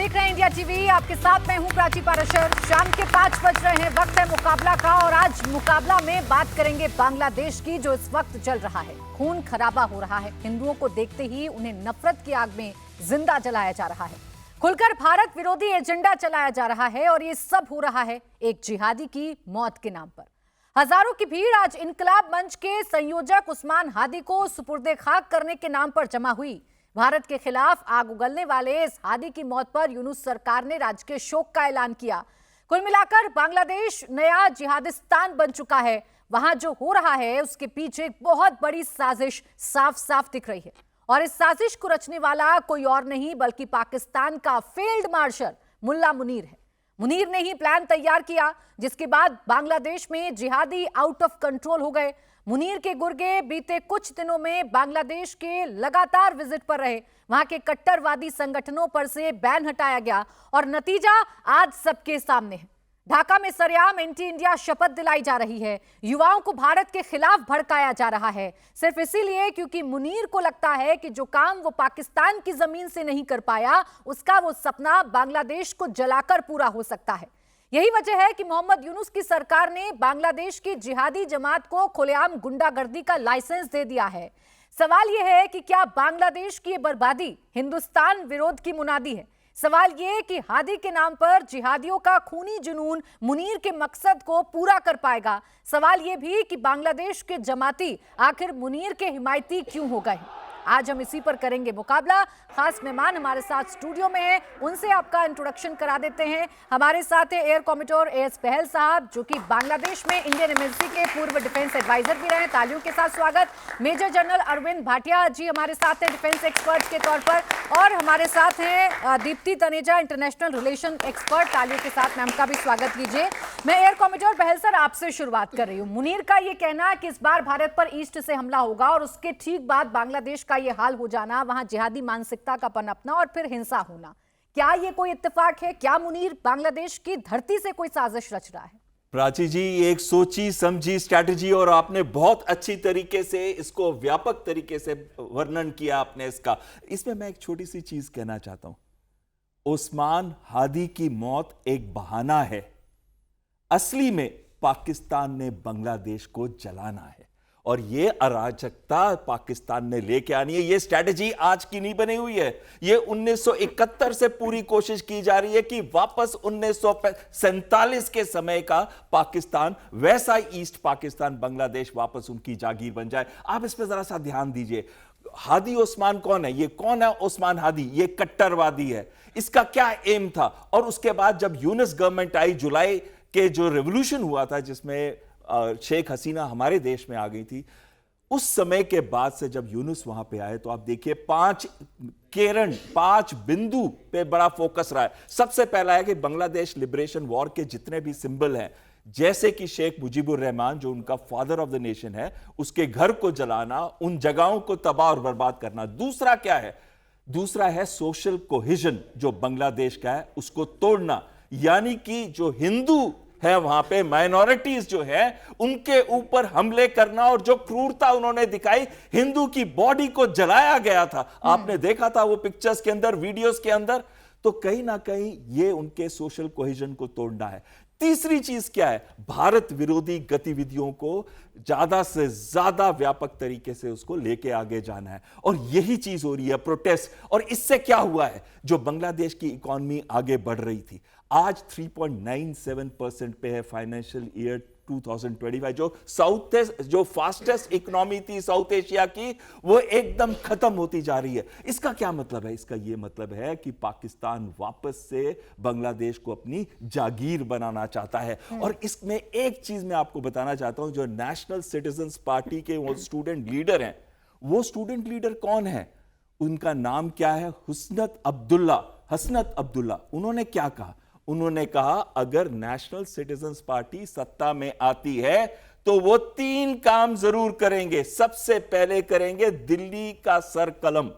देख रहे हैं इंडिया टीवी। आपके साथ मैं हूं प्राची पाराशर। शाम के 5 बज रहे हैं, वक्त है मुकाबला का। और आज मुकाबला में बात करेंगे बांग्लादेश की, जो इस वक्त चल रहा है। खून खराबा हो रहा है। हिंदुओं को देखते ही उन्हें नफरत की आग में जिंदा जलाया जा रहा है। खुलकर भारत विरोधी एजेंडा चलाया जा रहा है। और ये सब हो रहा है एक जिहादी की मौत के नाम पर। हजारों की भीड़ आज इनकलाब मंच के संयोजक उस्मान हादी को सुपुर्दे खाक करने के नाम पर जमा हुई। भारत के खिलाफ आग उगलने वाले इस हादी की मौत पर यूनुस सरकार ने राजकीय शोक का ऐलान किया। कुल मिलाकर बांग्लादेश नया जिहादिस्तान बन चुका है। वहां जो हो रहा है उसके पीछे एक बहुत बड़ी साजिश साफ साफ दिख रही है। और इस साजिश को रचने वाला कोई और नहीं बल्कि पाकिस्तान का फील्ड मार्शल मुल्ला मुनीर है। मुनीर ने ही प्लान तैयार किया, जिसके बाद बांग्लादेश में जिहादी आउट ऑफ कंट्रोल हो गए। मुनीर के गुर्गे बीते कुछ दिनों में बांग्लादेश के लगातार विजिट पर रहे। वहां के कट्टरवादी संगठनों पर से बैन हटाया गया और नतीजा आज सबके सामने है। ढाका में सरेआम एंटी इंडिया शपथ दिलाई जा रही है। युवाओं को भारत के खिलाफ भड़काया जा रहा है, सिर्फ इसीलिए क्योंकि मुनीर को लगता है कि जो काम वो पाकिस्तान की जमीन से नहीं कर पाया, उसका वो सपना बांग्लादेश को जलाकर पूरा हो सकता है। यही वजह है कि मोहम्मद यूनुस की सरकार ने बांग्लादेश की जिहादी जमात को खुलेआम गुंडागर्दी का लाइसेंस दे दिया है। सवाल यह है कि क्या बांग्लादेश की बर्बादी हिंदुस्तान विरोध की मुनादी है? सवाल यह कि हादी के नाम पर जिहादियों का खूनी जुनून मुनीर के मकसद को पूरा कर पाएगा। सवाल यह भी कि बांग्लादेश के जमाती आखिर मुनीर के हिमायती क्यों हो गए। आज हम इसी पर करेंगे मुकाबला। खास मेहमान हमारे साथ स्टूडियो में हैं, उनसे आपका इंट्रोडक्शन करा देते हैं। हमारे साथ है एयर कॉमोडोर एएस पहल साहब, जो कि बांग्लादेश में इंडियन एम्बेसी के पूर्व डिफेंस एडवाइजर भी रहे। तालियों के साथ स्वागत। मेजर जनरल अरविंद भाटिया जी हमारे साथ हैं डिफेंस एक्सपर्ट के तौर पर। और हमारे साथ हैं Deepti Taneja, international relation expert. तालियों के साथ मैम का भी स्वागत कीजिए। मैं एयर कॉमोडोर पहल सर आपसे शुरुआत कर रही हूँ। मुनीर का ये कहना कि इस बार भारत पर ईस्ट से हमला होगा और उसके ठीक बाद बांग्लादेश ये हाल हो जाना, वहां जिहादी मानसिकता का पनपना और फिर हिंसा होना, क्या ये कोई इत्तेफाक है? क्या मुनीर बांग्लादेश की धरती से कोई साजिश रच रहा है? प्राची जी, एक सोची समझी स्ट्रैटेजी, और आपने बहुत अच्छी तरीके से इसको व्यापक तरीके से वर्णन किया आपने इसका। इसमें मैं एक छोटी सी चीज कहना चाहता हूं। उस्मान हादी की मौत एक बहाना है। असली में पाकिस्तान ने बांग्लादेश को जलाना है और ये अराजकता पाकिस्तान ने लेके आनी है। ये स्ट्रैटेजी आज की नहीं बनी हुई है। ये 1971 से पूरी कोशिश की जा रही है कि वापस 1947 के समय का पाकिस्तान, वैसा ईस्ट पाकिस्तान, बांग्लादेश वापस उनकी जागीर बन जाए। आप इस पर जरा सा ध्यान दीजिए। हादी उस्मान कौन है? ये कौन है उस्मान हादी? ये कट्टरवादी है। इसका क्या एम था? और उसके बाद जब यूनुस गवर्नमेंट आई, जुलाई के जो रेवोल्यूशन हुआ था जिसमें शेख हसीना हमारे देश में आ गई थी, उस समय के बाद से जब यूनुस वहां पे आए तो आप देखिए 5 बिंदु पे बड़ा फोकस रहा है। सबसे पहला है कि बांग्लादेश लिबरेशन वॉर के जितने भी सिंबल हैं, जैसे कि शेख मुजीबुर रहमान जो उनका फादर ऑफ द नेशन है, उसके घर को जलाना, उन जगहों को तबाह और बर्बाद करना। दूसरा क्या है? दूसरा है सोशल कोहेजन जो बांग्लादेश का है, उसको तोड़ना। यानी कि जो हिंदू है वहां पे, माइनॉरिटीज जो है, उनके ऊपर हमले करना। और जो क्रूरता उन्होंने दिखाई, हिंदू की बॉडी को जलाया गया था, आपने देखा था वो पिक्चर्स के अंदर, वीडियोस के अंदर। तो कहीं ना कहीं ये उनके सोशल कोहेजन को तोड़ना है। तीसरी चीज क्या है? भारत विरोधी गतिविधियों को ज्यादा से ज्यादा व्यापक तरीके से उसको लेके आगे जाना है। और यही चीज हो रही है, प्रोटेस्ट। और इससे क्या हुआ है? जो बांग्लादेश की इकोनॉमी आगे बढ़ रही थी, आज 3.97% पे है फाइनेंशियल ईयर 2025। जो फास्टेस्ट इकोनॉमी थी साउथ एशिया की, वो एकदम खत्म होती जा रही है। इसका क्या मतलब है? इसका ये मतलब है कि पाकिस्तान वापस से बांग्लादेश को अपनी जागीर बनाना चाहता है। और इसमें एक चीज मैं आपको बताना चाहता हूं, जो नेशनल सिटीजन्स पार्टी के वो स्टूडेंट लीडर हैं, वो स्टूडेंट लीडर कौन है? उनका नाम क्या है? हसनत अब्दुल्ला। उन्होंने क्या कहा? उन्होंने कहा अगर नेशनल सिटीजन्स पार्टी सत्ता में आती है तो वो 3 काम जरूर करेंगे। सबसे पहले करेंगे दिल्ली का सर कलम,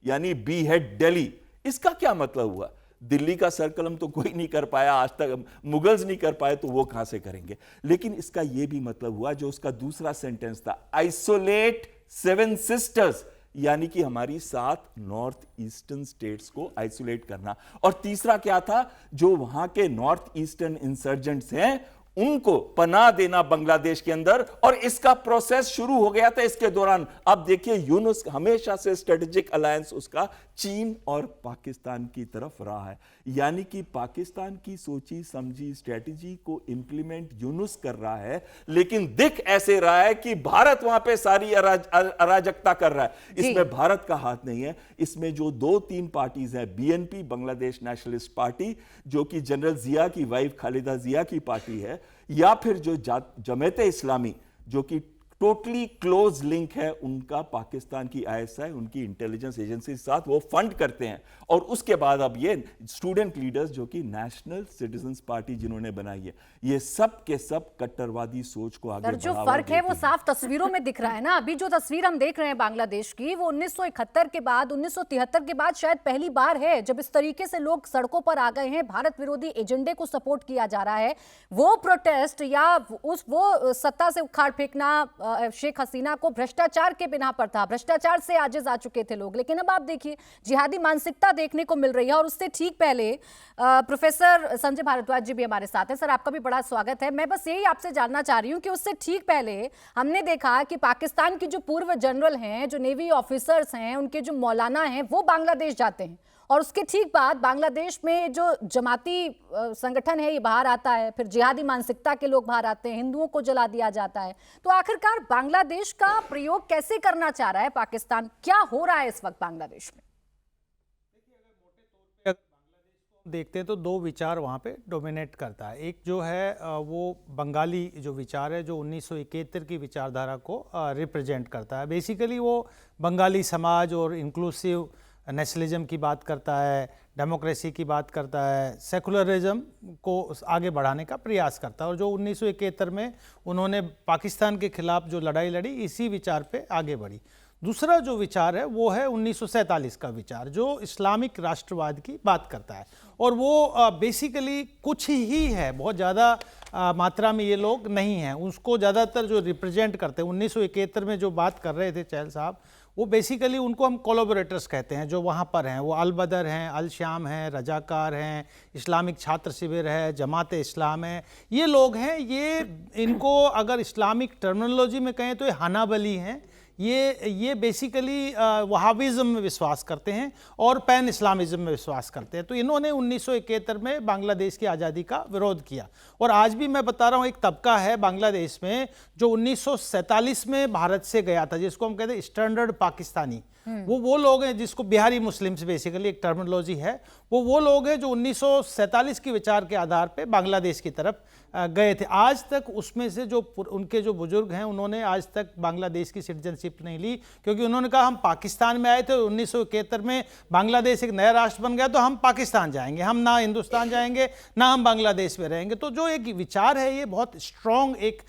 यानी बी हेड दिल्ली। इसका क्या मतलब हुआ? दिल्ली का सर कलम तो कोई नहीं कर पाया आज तक, मुगल्स नहीं कर पाए, तो वो कहां से करेंगे? लेकिन इसका यह भी मतलब हुआ, जो उसका दूसरा सेंटेंस था, आइसोलेट 7 सिस्टर्स, यानी कि हमारी 7 नॉर्थ ईस्टर्न स्टेट्स को आइसोलेट करना। और तीसरा क्या था, जो वहां के नॉर्थ ईस्टर्न इंसर्जेंट्स हैं उनको पनाह देना बांग्लादेश के अंदर, और इसका प्रोसेस शुरू हो गया था इसके दौरान। अब देखिए, यूनुस हमेशा से स्ट्रेटेजिक अलायंस उसका चीन और पाकिस्तान की तरफ रहा है, यानी कि पाकिस्तान की सोची समझी स्ट्रेटेजी को इंप्लीमेंट यूनुस कर रहा है, लेकिन दिख ऐसे रहा है कि भारत वहां पे सारी अराजकता कर रहा है। इसमें भारत का हाथ नहीं है। इसमें जो 2-3 पार्टीज हैं, बीएनपी बांग्लादेश नेशनलिस्ट पार्टी, जो कि जनरल जिया की वाइफ खालिदा जिया की पार्टी है, या फिर जो जमात इस्लामी, जो कि टोटली क्लोज लिंक है उनका पाकिस्तान की आईएसआई, उनकी इंटेलिजेंस एजेंसी के साथ, वो फंड करते हैं। और उसके बाद अब ये स्टूडेंट लीडर्स, जो कि नेशनल सिटीजन्स पार्टी जिन्होंने बनाई है, ये सब के सब कट्टरवादी सोच को आगे जो फर्क है वो साफ तस्वीरों में दिख रहा है ना। अभी जो तस्वीर हम देख रहे हैं बांग्लादेश की, वो 1971 के बाद, 1973 के बाद शायद पहली बार है जब इस तरीके से लोग सड़कों पर आ गए हैं, भारत विरोधी एजेंडे को सपोर्ट किया जा रहा है। वो प्रोटेस्ट या वो सत्ता से उखाड़ फेंकना शेख हसीना को भ्रष्टाचार के बिना पर था, भ्रष्टाचार से आजिज आ चुके थे लोग। लेकिन अब आप देखिए, जिहादी मानसिकता देखने को मिल रही है। और उससे ठीक पहले प्रोफेसर संजय भारद्वाज जी भी हमारे साथ हैं। सर, आपका भी बड़ा स्वागत है। मैं बस यही आपसे जानना चाह रही हूं कि उससे ठीक पहले हमने देखा कि पाकिस्तान की जो पूर्व जनरल हैं, जो नेवी ऑफिसर्स हैं, उनके जो मौलाना हैं, वो बांग्लादेश जाते हैं, और उसके ठीक बाद बांग्लादेश में जो जमाती संगठन है ये बाहर आता है, फिर जिहादी मानसिकता के लोग बाहर आते हैं, हिंदुओं को जला दिया जाता है। तो आखिरकार बांग्लादेश का प्रयोग कैसे करना चाह रहा है पाकिस्तान? क्या हो रहा है इस वक्त बांग्लादेश में? देखते हैं तो 2 विचार वहाँ पे डोमिनेट करता है। एक जो है वो बंगाली जो विचार है, जो 1971 की विचारधारा को रिप्रेजेंट करता है। बेसिकली वो बंगाली समाज और इंक्लूसिव नेशनलिज्म की बात करता है, डेमोक्रेसी की बात करता है, सेकुलरिज्म को आगे बढ़ाने का प्रयास करता है। और जो 1971 में उन्होंने पाकिस्तान के खिलाफ जो लड़ाई लड़ी, इसी विचार पे आगे बढ़ी। दूसरा जो विचार है वो है 1947 का विचार, जो इस्लामिक राष्ट्रवाद की बात करता है। और वो बेसिकली कुछ ही है, बहुत ज़्यादा मात्रा में ये लोग नहीं हैं। उसको ज़्यादातर जो रिप्रेजेंट करते हैं, 1971 में जो बात कर रहे थे चहल साहब, वो बेसिकली उनको हम कोलैबोरेटर्स कहते हैं, जो वहाँ पर हैं। वो अल बदर हैं, अल शाम हैं, रजाकार हैं, इस्लामिक छात्र शिविर है, जमात इस्लाम है। ये लोग हैं, ये इनको अगर इस्लामिक टर्मिनोलॉजी में कहें तो ये हनाबली हैं। ये बेसिकली वहाबिज़म में विश्वास करते हैं और पैन इस्लामिज़म में विश्वास करते हैं। तो इन्होंने 1971 में बांग्लादेश की आज़ादी का विरोध किया। और आज भी मैं बता रहा हूँ, एक तबका है बांग्लादेश में जो 1947 में भारत से गया था, जिसको हम कहते हैं स्टैंडर्ड पाकिस्तानी। वो लोग हैं जिसको बिहारी मुस्लिम्स बेसिकली एक टर्मिनोलॉजी है। वो लोग हैं जो 1947 के विचार के आधार पे बांग्लादेश की तरफ गए थे। आज तक उसमें से जो उनके जो बुजुर्ग हैं, उन्होंने आज तक बांग्लादेश की सिटीजनशिप नहीं ली, क्योंकि उन्होंने कहा हम पाकिस्तान में आए थे, 1971 में बांग्लादेश एक नया राष्ट्र बन गया तो हम पाकिस्तान जाएंगे, हम ना हिंदुस्तान जाएंगे ना हम बांग्लादेश में रहेंगे। तो जो एक विचार है, ये बहुत स्ट्रॉन्ग एक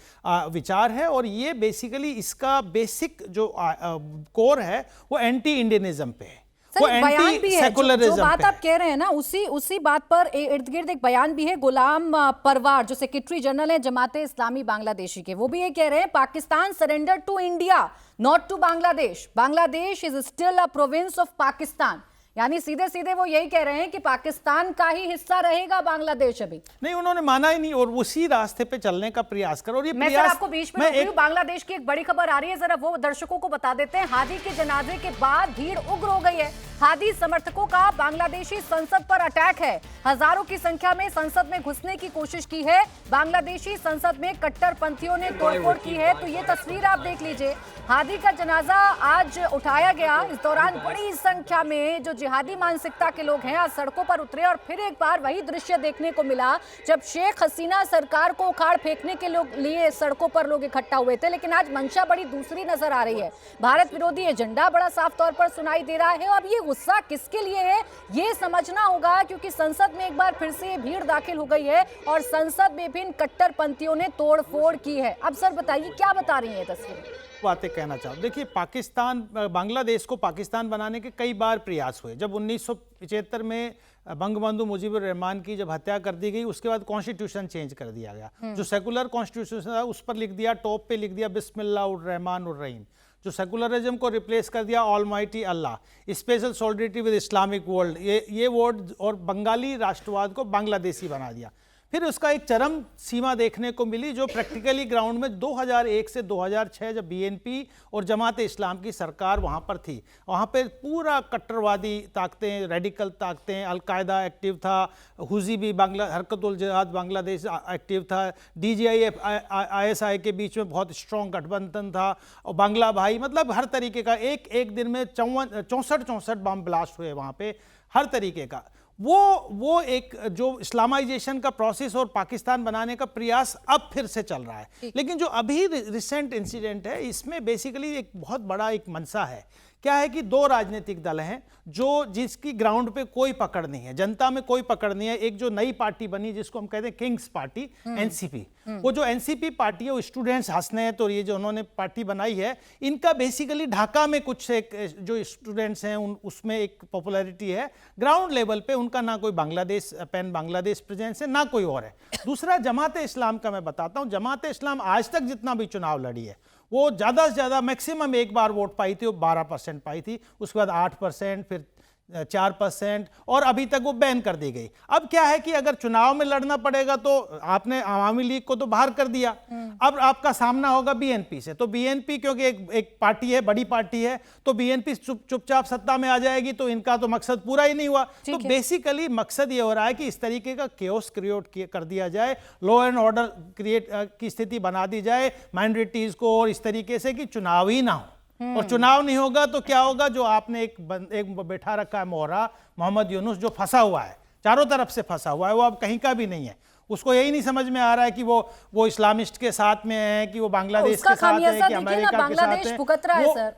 विचार है। और ये बेसिकली इसका बेसिक जो कोर है वो एंटी इंडियनिज्म पे है, वो बयान भी है। जो बात आप कह रहे हैं ना, उसी बात पर इर्द गिर्द एक बयान भी है। गुलाम परवार जो सेक्रेटरी जनरल है जमाते इस्लामी बांग्लादेशी के, वो भी ये कह रहे हैं Pakistan surrender to India not to Bangladesh, Bangladesh is still a province of Pakistan. यानी सीधे सीधे वो यही कह रहे हैं कि पाकिस्तान का ही हिस्सा रहेगा बांग्लादेश। अभी नहीं, उन्होंने माना ही नहीं और उसी रास्ते पे चलने का प्रयास करो। और ये मैं प्रयास, सर आपको बीच में रोक रही हूं, बांग्लादेश की एक बड़ी खबर आ रही है, जरा वो दर्शकों को बता देते हैं। हादी के जनाजे के बाद भीड़ उग्र हो गई है। हादी समर्थकों का बांग्लादेशी संसद पर अटैक है। हजारों की संख्या में संसद में घुसने की कोशिश की है। बांग्लादेशी संसद में कट्टरपंथियों ने तोड़फोड़ की है। तो ये तस्वीर आप देख लीजिए, हादी का जनाजा आज उठाया गया। इस दौरान बड़ी संख्या में जो जिहादी मानसिकता के लोग हैं आज सड़कों पर उतरे। और फिर एक बार वही दृश्य देखने को मिला जब शेख हसीना सरकार को उखाड़ फेंकने के लिए सड़कों पर लोग इकट्ठा हुए थे। लेकिन आज मंशा बड़ी दूसरी नजर आ रही है। भारत विरोधी एजेंडा बड़ा साफ तौर पर सुनाई दे रहा है। अब ये गुस्सा किसके लिए है ये समझना होगा, क्योंकि संसद में एक बार फिर से भीड़ दाखिल हो गई है और संसद में भी कट्टरपंथियों ने तोड़फोड़ की है। अब सर बताइए क्या बता रही है तस्वीर? बातें कहना चाहूँ। देखिए, पाकिस्तान, बांग्लादेश को पाकिस्तान बनाने के कई बार प्रयास हुए। जब 1975 में बंगबंधु मुजीबुर रहमान की जब हत्या कर दी गई, उसके बाद कॉन्स्टिट्यूशन चेंज कर दिया गया। जो सेकुलर कॉन्स्टिट्यूशन था उस पर लिख दिया, टॉप पे लिख दिया बिस्मिल्लाह उर रहमान उर रहीम। जो सेकुलरिज्म को रिप्लेस कर दिया almighty Allah, special solidarity with Islamic world, ये वर्ड, और बंगाली राष्ट्रवाद को बांग्लादेशी बना दिया। फिर उसका एक चरम सीमा देखने को मिली जो प्रैक्टिकली ग्राउंड में 2001 से 2006 जब बीएनपी और जमात इस्लाम की सरकार वहाँ पर थी, वहाँ पे पूरा कट्टरवादी ताकतें, रेडिकल ताकतें, अलकायदा एक्टिव था, हुजी भी हरकतुल जिहाद बांग्लादेश एक्टिव था, DJI ISI के बीच में बहुत स्ट्रॉन्ग गठबंधन था, और बांग्ला भाई, मतलब हर तरीके का एक दिन में 64 बम ब्लास्ट हुए वहाँ पे, हर तरीके का। वो एक जो इस्लामाइजेशन का प्रोसेस और पाकिस्तान बनाने का प्रयास अब फिर से चल रहा है। लेकिन जो अभी रिसेंट इंसिडेंट है, इसमें बेसिकली एक बहुत बड़ा एक मनसा है। क्या है कि दो राजनीतिक दल हैं जिसकी ग्राउंड पे कोई पकड़ नहीं है, जनता में कोई पकड़ नहीं है। एक जो नई पार्टी बनी जिसको हम कहते हैं किंग्स पार्टी, एनसीपी, वो जो एनसीपी पार्टी है वो स्टूडेंट्स हंसने हैं, तो ये जो उन्होंने पार्टी बनाई है, इनका बेसिकली ढाका में कुछ एक जो स्टूडेंट्स हैं उसमें एक पॉपुलैरिटी है, ग्राउंड लेवल पे उनका ना कोई पैन बांग्लादेश प्रेजेंस है ना कोई और है। दूसरा जमात इस्लाम का मैं बताता हूँ, जमात इस्लाम आज तक जितना भी चुनाव लड़ी है वो ज़्यादा से ज़्यादा मैक्सिमम एक बार वोट पाई थी, वो 12% पाई थी, उसके बाद 8%, फिर 4%, और अभी तक वो बैन कर दी गई। अब क्या है कि अगर चुनाव में लड़ना पड़ेगा तो आपने अवामी लीग को तो बाहर कर दिया, अब आपका सामना होगा बीएनपी से, तो बीएनपी क्योंकि एक पार्टी है, बड़ी पार्टी है, तो बीएनपी चुपचाप सत्ता में आ जाएगी, तो इनका तो मकसद पूरा ही नहीं हुआ। तो बेसिकली मकसद ये हो रहा है कि इस तरीके का केओस क्रिएट कर दिया जाए, लॉ एंड ऑर्डर क्रिएट की स्थिति बना दी जाए माइनॉरिटीज को, और इस तरीके से कि चुनाव ही ना हो। और चुनाव नहीं होगा तो क्या होगा, जो आपने एक बैठा रखा है मोहरा, मोहम्मद यूनुस, जो फंसा हुआ है, चारों तरफ से फंसा हुआ है, वो अब कहीं का भी नहीं है। उसको यही नहीं समझ में आ रहा है कि वो इस्लामिस्ट के साथ में है, कि वो बांग्लादेश के साथ है, कि अमेरिका के साथ बांग्लादेश भुगत रहा है। सर,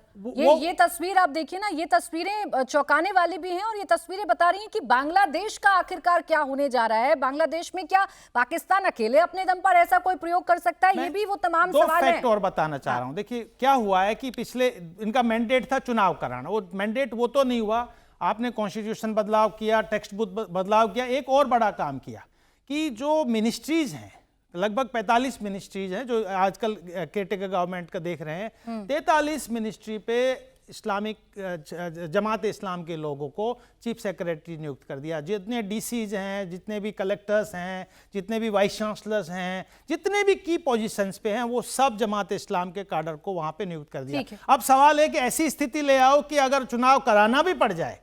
ये तस्वीर आप देखिए ना, ये तस्वीरें चौंकाने वाली भी हैं, और ये तस्वीरें बता रही हैं कि बांग्लादेश का आखिरकार क्या होने जा रहा है। बांग्लादेश में क्या पाकिस्तान अकेले अपने दम पर ऐसा कोई प्रयोग कर सकता है? ये भी वो तमाम सवाल हैं। और बताना चाह रहा हूं, देखिए क्या हुआ है कि पिछले इनका मैंडेट था चुनाव कराना, वो मैंडेट वो तो नहीं हुआ। आपने कॉन्स्टिट्यूशन बदलाव किया, टेक्स्ट बुक बदलाव किया, एक और बड़ा काम किया कि जो मिनिस्ट्रीज हैं, लगभग 45 मिनिस्ट्रीज हैं जो आजकल केयरटेकर गवर्नमेंट का देख रहे हैं, 43 मिनिस्ट्री पे इस्लामिक जमात इस्लाम के लोगों को चीफ सेक्रेटरी नियुक्त कर दिया। जितने डीसीज हैं, जितने भी कलेक्टर्स हैं, जितने भी वाइस चांसलर्स हैं, जितने भी की पोजीशंस पे हैं, वो सब जमात इस्लाम के काडर को वहां पे नियुक्त कर दिया। अब सवाल है कि ऐसी स्थिति ले आओ कि अगर चुनाव कराना भी पड़ जाए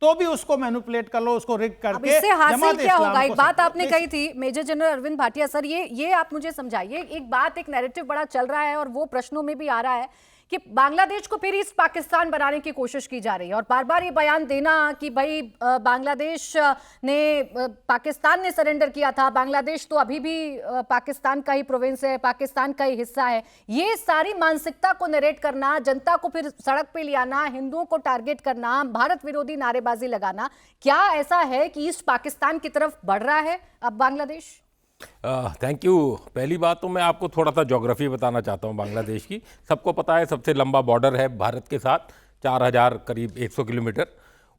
तो भी उसको मैनिपुलेट कर लो, उसको रिग करके। इससे हासिल क्या होगा? एक बात आपने कही थी major general Arvind Bhatia sir, ये आप मुझे समझाइए। एक बात, एक नैरेटिव बड़ा चल रहा है और वो प्रश्नों में भी आ रहा है कि बांग्लादेश को फिर इस पाकिस्तान बनाने की कोशिश की जा रही है, और बार बार ये बयान देना कि भाई बांग्लादेश ने, पाकिस्तान ने सरेंडर किया था, बांग्लादेश तो अभी भी पाकिस्तान का ही प्रोविंस है, पाकिस्तान का ही हिस्सा है। ये सारी मानसिकता को नरेट करना, जनता को फिर सड़क पे ले आना, हिंदुओं को टारगेट करना, भारत विरोधी नारेबाजी लगाना, क्या ऐसा है कि ईस्ट पाकिस्तान की तरफ बढ़ रहा है अब बांग्लादेश? Thank you. पहली बात तो मैं आपको थोड़ा सा ज्योग्राफी बताना चाहता हूँ बांग्लादेश की। सबको पता है सबसे लंबा बॉर्डर है भारत के साथ, 4000 करीब 100 किलोमीटर।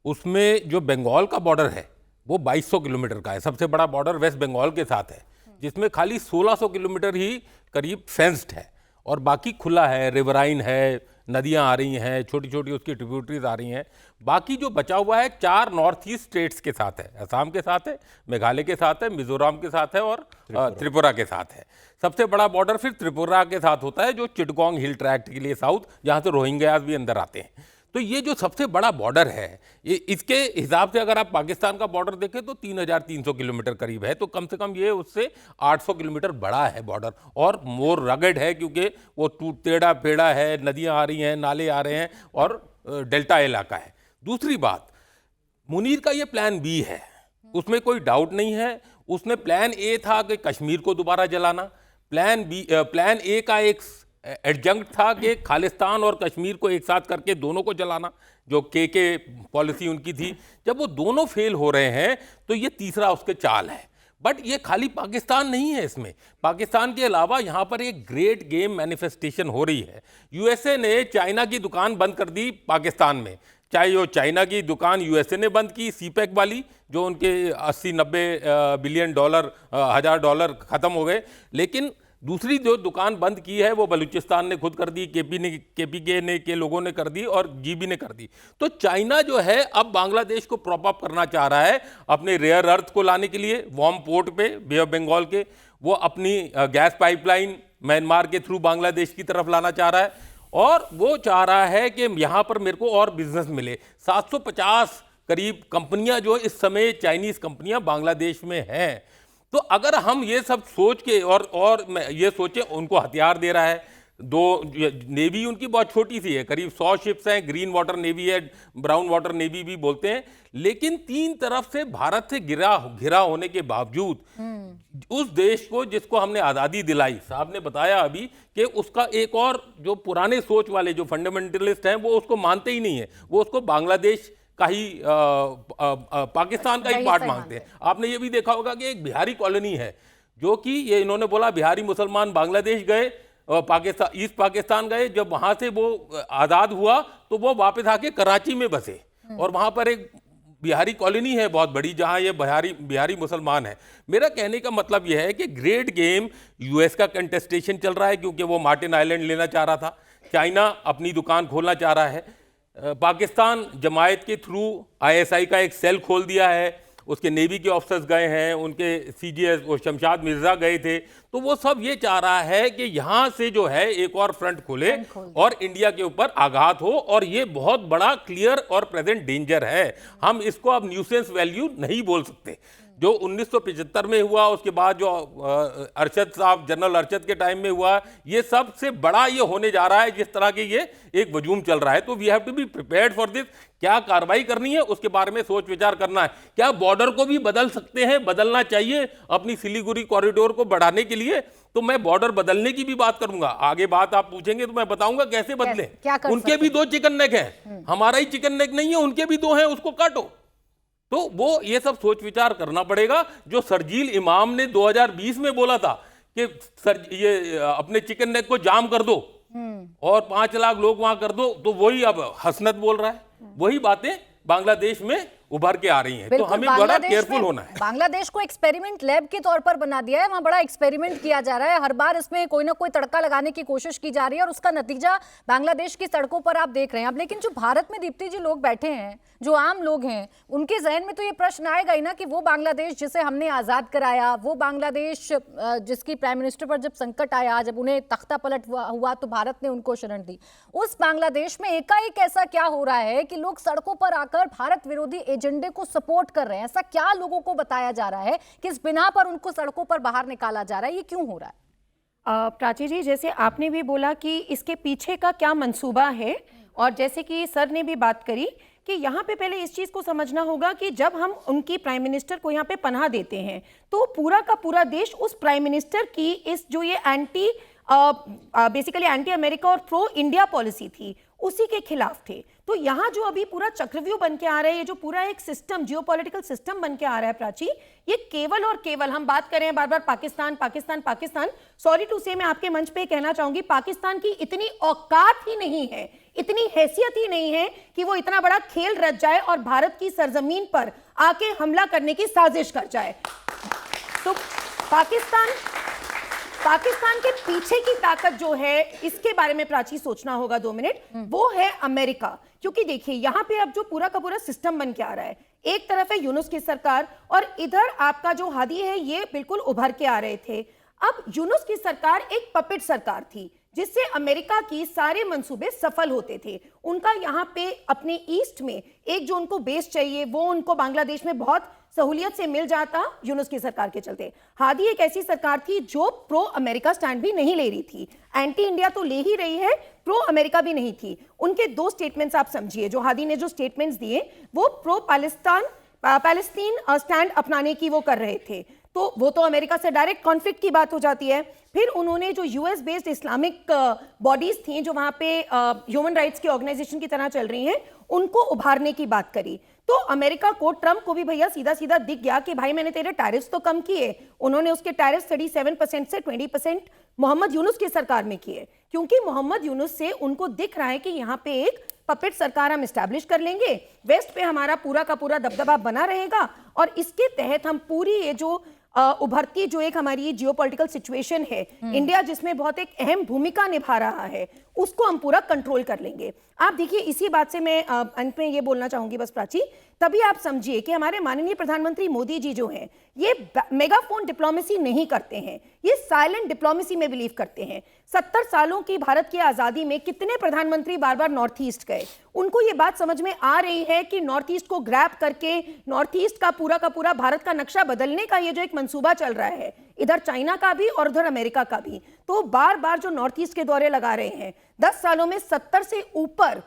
उसमें जो बंगाल का बॉर्डर है वो 2200 किलोमीटर का है। सबसे बड़ा बॉर्डर वेस्ट बंगाल के साथ है, जिसमें खाली 1600 किलोमीटर ही करीब फेंस्ड है, और बाकी खुला है, रिवराइन है, नदियां आ रही हैं, छोटी छोटी उसकी ट्रिब्यूटरीज आ रही हैं। बाकी जो बचा हुआ है 4 नॉर्थ ईस्ट स्टेट्स के साथ है, असम के साथ है, मेघालय के साथ है, मिजोरम के साथ है, और त्रिपुरा के साथ है। सबसे बड़ा बॉर्डर फिर त्रिपुरा के साथ होता है, जो चिटगोंग हिल ट्रैक्ट के लिए साउथ, जहाँ से रोहिंग्यास भी अंदर आते हैं। तो ये जो सबसे बड़ा बॉर्डर है, ये इसके हिसाब से अगर आप पाकिस्तान का बॉर्डर देखें तो 3300 किलोमीटर करीब है, तो कम से कम ये उससे 800 किलोमीटर बड़ा है बॉर्डर, और मोर रगड है क्योंकि वो टेढ़ा पेड़ा है, नदियां आ रही हैं, नाले आ रहे हैं, और डेल्टा इलाका है। दूसरी बात, मुनीर का ये प्लान बी है, उसमें कोई डाउट नहीं है। उसमें प्लान ए था कि कश्मीर को दोबारा जलाना, प्लान ए का एक एडजंक्ट था कि खालिस्तान और कश्मीर को एक साथ करके दोनों को जलाना, जो के पॉलिसी उनकी थी। जब वो दोनों फेल हो रहे हैं तो ये तीसरा उसके चाल है। बट ये खाली पाकिस्तान नहीं है, इसमें पाकिस्तान के अलावा यहाँ पर एक ग्रेट गेम मैनिफेस्टेशन हो रही है। यूएसए ने चाइना की दुकान बंद कर दी पाकिस्तान में, चाहे वो चाइना की दुकान यूएसए ने बंद की, सीपैक वाली, जो उनके 80-90 बिलियन डॉलर, $1000 ख़त्म हो गए, लेकिन दूसरी जो दुकान बंद की है वो बलूचिस्तान ने खुद कर दी, केपीके ने के लोगों ने कर दी और जीबी ने कर दी। तो चाइना जो है अब बांग्लादेश को प्रॉप अप करना चाह रहा है अपने रेयर अर्थ को लाने के लिए वार्म पोर्ट पे बे ऑफ बंगाल के, वो अपनी गैस पाइपलाइन म्यांमार के थ्रू बांग्लादेश की तरफ लाना चाह रहा है और वो चाह रहा है कि यहाँ पर मेरे को और बिजनेस मिले। 750 करीब कंपनियां जो इस समय चाइनीज कंपनियां बांग्लादेश में हैं। तो अगर हम ये सब सोच के और ये सोचें उनको हथियार दे रहा है, दो नेवी उनकी बहुत छोटी सी है, करीब 100 शिप्स हैं, ग्रीन वाटर नेवी है, ब्राउन वाटर नेवी भी बोलते हैं, लेकिन 3 तरफ से भारत से घिरा होने के बावजूद उस देश को जिसको हमने आज़ादी दिलाई, साहब ने बताया अभी कि उसका एक और जो पुराने सोच वाले जो फंडामेंटलिस्ट हैं वो उसको मानते ही नहीं है, वो उसको बांग्लादेश का ही पाकिस्तान का ही पार्ट मांगते हैं। आपने ये भी देखा होगा कि एक बिहारी कॉलोनी है जो कि ये इन्होंने बोला बिहारी मुसलमान बांग्लादेश गए, पाकिस्तान ईस्ट पाकिस्तान गए, जब वहां से वो आज़ाद हुआ तो वो वापस आके कराची में बसे और वहां पर एक बिहारी कॉलोनी है बहुत बड़ी जहां ये बिहारी मुसलमान है। मेरा कहने का मतलब यह है कि ग्रेट गेम यूएस का कंटेस्टेशन चल रहा है क्योंकि वो मार्टिन आइलैंड लेना चाह रहा था, चाइना अपनी दुकान खोलना चाह रहा है, पाकिस्तान जमायत के थ्रू आईएसआई का एक सेल खोल दिया है, उसके नेवी के ऑफिसर्स गए हैं, उनके सीजीएस वो शमशाद मिर्जा गए थे, तो वो सब ये चाह रहा है कि यहाँ से जो है एक और फ्रंट खोले और इंडिया के ऊपर आघात हो और ये बहुत बड़ा क्लियर और प्रेजेंट डेंजर है। हम इसको अब न्यूसेंस वैल्यू नहीं बोल सकते। जो 1975 में हुआ, उसके बाद जो अरशद साहब जनरल अरशद के टाइम में हुआ, ये सबसे बड़ा ये होने जा रहा है जिस तरह के ये एक वजूम चल रहा है। तो we have to be prepared for this. क्या कार्रवाई करनी है उसके बारे में सोच विचार करना है। क्या बॉर्डर को भी बदल सकते हैं, बदलना चाहिए अपनी सिलीगुड़ी कॉरिडोर को बढ़ाने के लिए, तो मैं बॉर्डर बदलने की भी बात करूंगा। आगे बात आप पूछेंगे तो मैं बताऊंगा कैसे बदले। उनके भी 2 चिकन नेक हैं, हमारा ही चिकन नेक नहीं है, उनके भी 2 हैं, उसको काटो। तो वो ये सब सोच विचार करना पड़ेगा। जो शर्जील इमाम ने 2020 में बोला था कि ये अपने चिकन नेक को जाम कर दो और 5 लाख लोग वहां कर दो, तो वही अब हसनत बोल रहा है, वही बातें बांग्लादेश में उभर के आ रही हैं। तो हमें बड़ा केयरफुल होना है। बांग्लादेश को एक्सपेरिमेंट लैब के तौर पर बना दिया है, वहां बड़ा एक्सपेरिमेंट किया जा रहा है, हर बार इसमें कोई ना कोई तड़का लगाने की कोशिश की जा रही है और उसका नतीजा बांग्लादेश की सड़कों पर आप देख रहे हैं। अब लेकिन जो भारत में दीप्ति जी लोग बैठे हैं, जो आम लोग हैं, उनके जहन में तो ये प्रश्न आएगा ही ना कि वो बांग्लादेश जिसे हमने आजाद कराया, वो बांग्लादेश जिसकी प्राइम मिनिस्टर पर जब संकट आया, जब उन्हें तख्ता पलट हुआ तो भारत ने उनको शरण दी, उस बांग्लादेश में एकाएक ऐसा क्या हो रहा है कि लोग सड़कों पर आकर भारत विरोधी एजेंडे को सपोर्ट कर रहे हैं? ऐसा क्या लोगों को बताया जा रहा है कि इस बिना पर उनको सड़कों पर बाहर निकाला जा रहा है? ये क्यों हो रहा है? प्राची जी, जैसे आपने भी बोला कि इसके पीछे का क्या मंसूबा है, और जैसे कि सर ने भी बात करी कि यहाँ पे पहले इस चीज़ को समझना होगा कि जब हम उनकी प्राइम मिनिस्टर को यहाँ पे पनाह देते हैं तो पूरा का पूरा देश उस प्राइम मिनिस्टर की इस जो ये बेसिकली एंटी अमेरिका और प्रो इंडिया पॉलिसी थी उसी के खिलाफ थे। तो यहाँ जो अभी पूरा चक्रव्यूह बन के आ रहा है, ये जो पूरा एक सिस्टम जियोपॉलिटिकल सिस्टम बन के आ रहा है प्राची, ये केवल और केवल हम बात करें बार बार पाकिस्तान पाकिस्तान पाकिस्तान, सॉरी टू से मैं आपके मंच पे कहना चाहूंगी पाकिस्तान की इतनी औकात ही नहीं है, इतनी हैसियत ही नहीं है कि वो इतना बड़ा खेल रच जाए और भारत की सरजमीन पर आके हमला करने की साजिश कर जाए। तो पाकिस्तान के पीछे की ताकत जो है, इसके बारे में प्राची सोचना होगा 2 मिनट, वो है अमेरिका। क्योंकि देखिए यहाँ पे अब जो पूरा का पूरा सिस्टम बन के आ रहा है, एक तरफ है यूनुस की सरकार और इधर आपका जो हादी है ये बिल्कुल उभर के आ रहे थे। अब यूनुस की सरकार एक पपेट सरकार थी जिससे अमेरिका की सारे मंसूबे सफल होते थे। उनका यहाँ पे अपने ईस्ट में एक जो उनको बेस चाहिए वो उनको बांग्लादेश में बहुत सहूलियत से मिल जाता यूनुस की सरकार के चलते। हादी एक ऐसी सरकार थी जो प्रो अमेरिका स्टैंड भी नहीं ले रही थी, एंटी इंडिया तो ले ही रही है, प्रो अमेरिका भी नहीं थी। उनके 2 स्टेटमेंट्स आप समझिए, जो हादी ने जो स्टेटमेंट्स दिए वो प्रो पैलेस्टीन स्टैंड अपनाने की वो कर रहे थे, तो वो तो अमेरिका से डायरेक्ट कॉन्फ्लिक्ट की बात हो जाती है। फिर उन्होंने जो यूएस बेस्ड इस्लामिक बॉडीज थी जो वहां पे ह्यूमन राइट्स की ऑर्गेनाइजेशन की तरह चल रही हैं, उनको उभारने की बात करी। तो अमेरिका को, ट्रंप को भी भैया सीधा सीधा दिख गया कि भाई मैंने तेरे टैरिफ्स तो कम किए। उन्होंने उसके टैरिफ्स 37% से 20% मोहम्मद यूनुस की सरकार में किए, क्योंकि मोहम्मद यूनुस से उनको दिख रहा है कि यहाँ पे एक पपेट सरकार हम एस्टैब्लिश कर लेंगे, वेस्ट पे हमारा पूरा का पूरा दबदबा बना रहेगा और इसके तहत हम पूरी ये जो उभरती जो एक हमारी जियोपॉलिटिकल सिचुएशन है, इंडिया जिसमें बहुत एक अहम भूमिका निभा रहा है, उसको हम पूरा कंट्रोल कर लेंगे। आप देखिए, इसी बात से मैं अंत में ये बोलना चाहूंगी बस प्राची, तभी आप समझिए कि हमारे माननीय प्रधानमंत्री मोदी जी जो हैं, ये मेगाफोन डिप्लोमेसी नहीं करते हैं, ये साइलेंट डिप्लोमेसी में बिलीव करते हैं। 70 सालों की भारत की आजादी में कितने प्रधानमंत्री बार बार नॉर्थ ईस्ट गए, उनको ये बात समझ में आ रही है कि नॉर्थ ईस्ट को ग्रैब करके नॉर्थ ईस्ट का पूरा भारत का नक्शा बदलने का ये जो एक मंसूबा चल रहा है, इधर चाइना का भी और उधर अमेरिका का भी, तो बार बार जो नॉर्थ ईस्ट के दौरे लगा रहे हैं, 10 सालों में 70 से ऊपर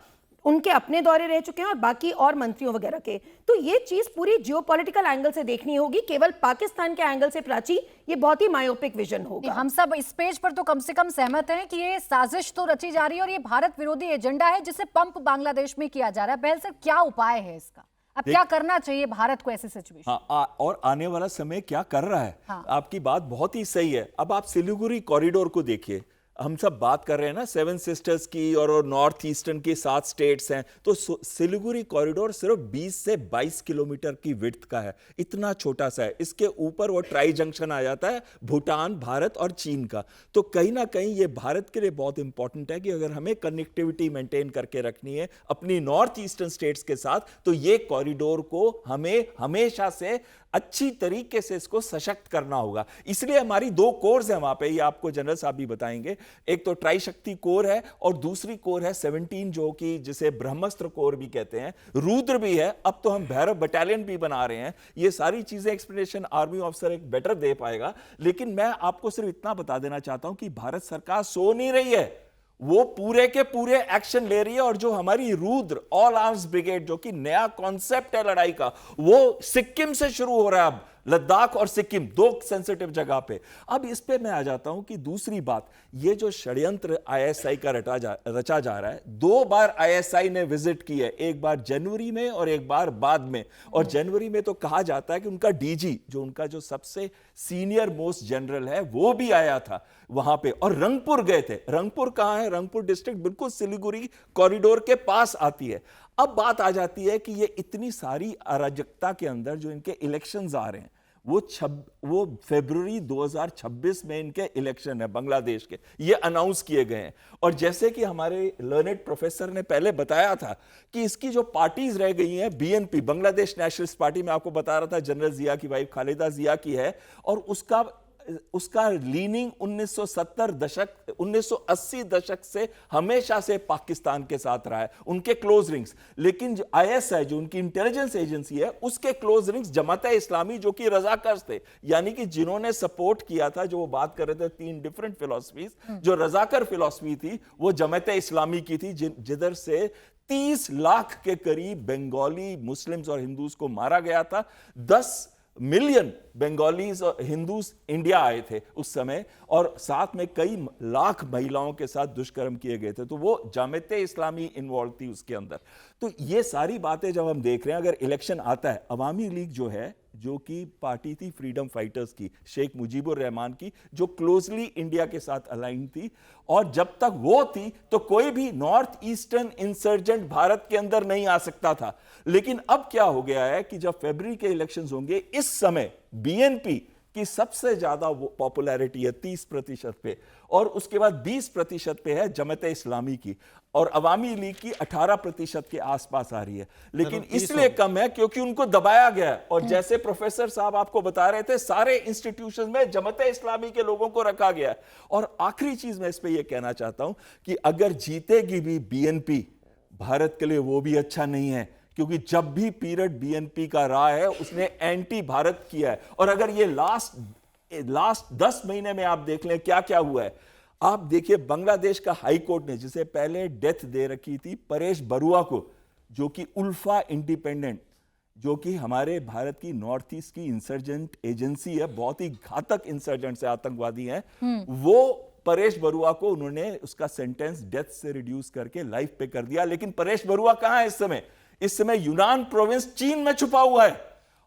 उनके अपने दौरे रह चुके हैं और बाकी और मंत्रियों वगैरह के। तो ये चीज पूरी जियोपॉलिटिकल एंगल से देखनी होगी, केवल पाकिस्तान के एंगल से प्राची ये बहुत ही मायोपिक विजन होगा। हम सब इस पेज पर तो कम से कम सहमत हैं कि ये साजिश तो रची जा रही है और ये भारत विरोधी एजेंडा है जिसे पंप बांग्लादेश में किया जा रहा है। पहल सर, क्या उपाय है इसका? अब क्या करना चाहिए भारत को ऐसे सिचुएशन? हाँ, और आने वाला समय क्या कर रहा है? हाँ। आपकी बात बहुत ही सही है। अब आप सिलीगुड़ी कॉरिडोर को देखिए, हम सब बात कर रहे हैं ना 7 सिस्टर्स की और नॉर्थ ईस्टर्न की 7 स्टेट्स हैं, तो सिलीगुड़ी कॉरिडोर सिर्फ 20 से 22 किलोमीटर की विड्थ का है, इतना छोटा सा है। इसके ऊपर वो ट्राई जंक्शन आ जाता है भूटान, भारत और चीन का। तो कहीं ना कहीं ये भारत के लिए बहुत इंपॉर्टेंट है कि अगर हमें कनेक्टिविटी मेंटेन करके रखनी है अपनी नॉर्थ ईस्टर्न स्टेट्स के साथ, तो ये कॉरिडोर को हमें हमेशा से अच्छी तरीके से इसको सशक्त करना होगा। इसलिए हमारी 2 कोर्स हैं वहां पे, ये आपको जनरल साहब भी बताएंगे। एक तो ट्राई शक्ति कोर है और दूसरी कोर है 17, जो कि जिसे ब्रह्मास्त्र कोर भी कहते हैं, रुद्र भी है, अब तो हम भैरव बटालियन भी बना रहे हैं। ये सारी चीजें एक्सप्लेनेशन आर्मी ऑफिसर एक बेटर दे पाएगा, लेकिन मैं आपको सिर्फ इतना बता देना चाहता हूं कि भारत सरकार सो नहीं रही है, वो पूरे के पूरे एक्शन ले रही है। और जो हमारी रुद्र ऑल आर्म्स ब्रिगेड, जो कि नया कॉन्सेप्ट है लड़ाई का, वो सिक्किम से शुरू हो रहा है। अब लद्दाख और सिक्किम 2 सेंसिटिव जगह पे। अब इस पे मैं आ जाता हूं कि दूसरी बात, ये जो षड्यंत्र आईएसआई का रचा जा रहा है, 2 बार आईएसआई ने विजिट की है, एक बार जनवरी में और एक बार बाद में। और जनवरी में तो कहा जाता है कि उनका डीजी, जो उनका जो सबसे सीनियर मोस्ट जनरल है, वो भी आया था वहां पे, और रंगपुर गए थे। रंगपुर कहां है? रंगपुर डिस्ट्रिक्ट बिल्कुल सिलीगुड़ी कॉरिडोर के पास आती है। अब बात आ जाती है कि ये इतनी सारी अराजकता के अंदर जो इनके इलेक्शंस आ रहे हैं, वो फरवरी 2026 में इनके इलेक्शन है बांग्लादेश के, ये अनाउंस किए गए हैं। और जैसे कि हमारे लर्नेड प्रोफेसर ने पहले बताया था कि इसकी जो पार्टीज रह गई हैं, बीएनपी बांग्लादेश नेशनलिस्ट पार्टी, में आपको बता रहा था जनरल जिया की वाइफ खालिदा जिया की है, और उसका लीनिंग 1980 दशक से हमेशा से पाकिस्तान के साथ रहा है, उनके क्लोज रिंग्स। लेकिन जो आईएसआई, जो उनकी इंटेलिजेंस एजेंसी है, उसके क्लोज रिंग्स जमात इस्लामी, जो कि रजाकर थे, यानी कि जिन्होंने सपोर्ट किया था, जो वो बात कर रहे थे 3 डिफरेंट फिलॉसफीज, जो रजाकर फिलॉसफी थी वो जमात इस्लामी की थी, जिधर से 30 लाख के करीब बंगाली मुस्लिम्स और हिंदूज को मारा गया था। 10 मिलियन बंगालीज और हिंदूज इंडिया आए थे उस समय, और साथ में कई लाख महिलाओं के साथ दुष्कर्म किए गए थे। तो वो जामियत इस्लामी इन्वॉल्व थी उसके अंदर। तो ये सारी बातें जब हम देख रहे हैं, अगर इलेक्शन आता है, अवामी लीग जो है, जो कि पार्टी थी फ्रीडम फाइटर्स की, शेख मुजीबुर रहमान की, जो क्लोजली इंडिया के साथ अलाइन थी, और जब तक वो थी तो कोई भी नॉर्थ ईस्टर्न इंसर्जेंट भारत के अंदर नहीं आ सकता था। लेकिन अब क्या हो गया है कि जब फरवरी के इलेक्शंस होंगे, इस समय बीएनपी की सबसे ज्यादा पॉपुलैरिटी है 30% पे, और उसके बाद 20% पे है जमात इस्लामी की, और अवामी लीग की 18% के आसपास आ रही है। लेकिन इसलिए कम है क्योंकि उनको दबाया गया है। और जैसे प्रोफेसर साहब आपको बता रहे थे, सारे इंस्टीट्यूशन में जमात इस्लामी के लोगों को रखा गया है। और आखिरी चीज मैं इस पे ये कहना चाहता हूं कि अगर जीतेगी भी बीएनपी, भारत के लिए वो भी अच्छा नहीं है, क्योंकि जब भी पीरियड बीएनपी का रहा है, उसने एंटी भारत किया है। और अगर ये लास्ट 10 महीने में आप देख लें क्या क्या हुआ है, आप देखिए बांग्लादेश का हाई कोर्ट ने, जिसे पहले डेथ दे रखी थी परेश बरुआ को, जो कि उल्फा इंडिपेंडेंट, जो कि हमारे भारत की नॉर्थ ईस्ट की इंसर्जेंट एजेंसी है, बहुत ही घातक इंसर्जेंट से आतंकवादी हैं, वो परेश बरुआ को उन्होंने उसका सेंटेंस डेथ से रिड्यूस करके लाइफ पे कर दिया। लेकिन परेश बरुआ कहां है इस समय? इस समय यूनान प्रोविंस चीन में छुपा हुआ है।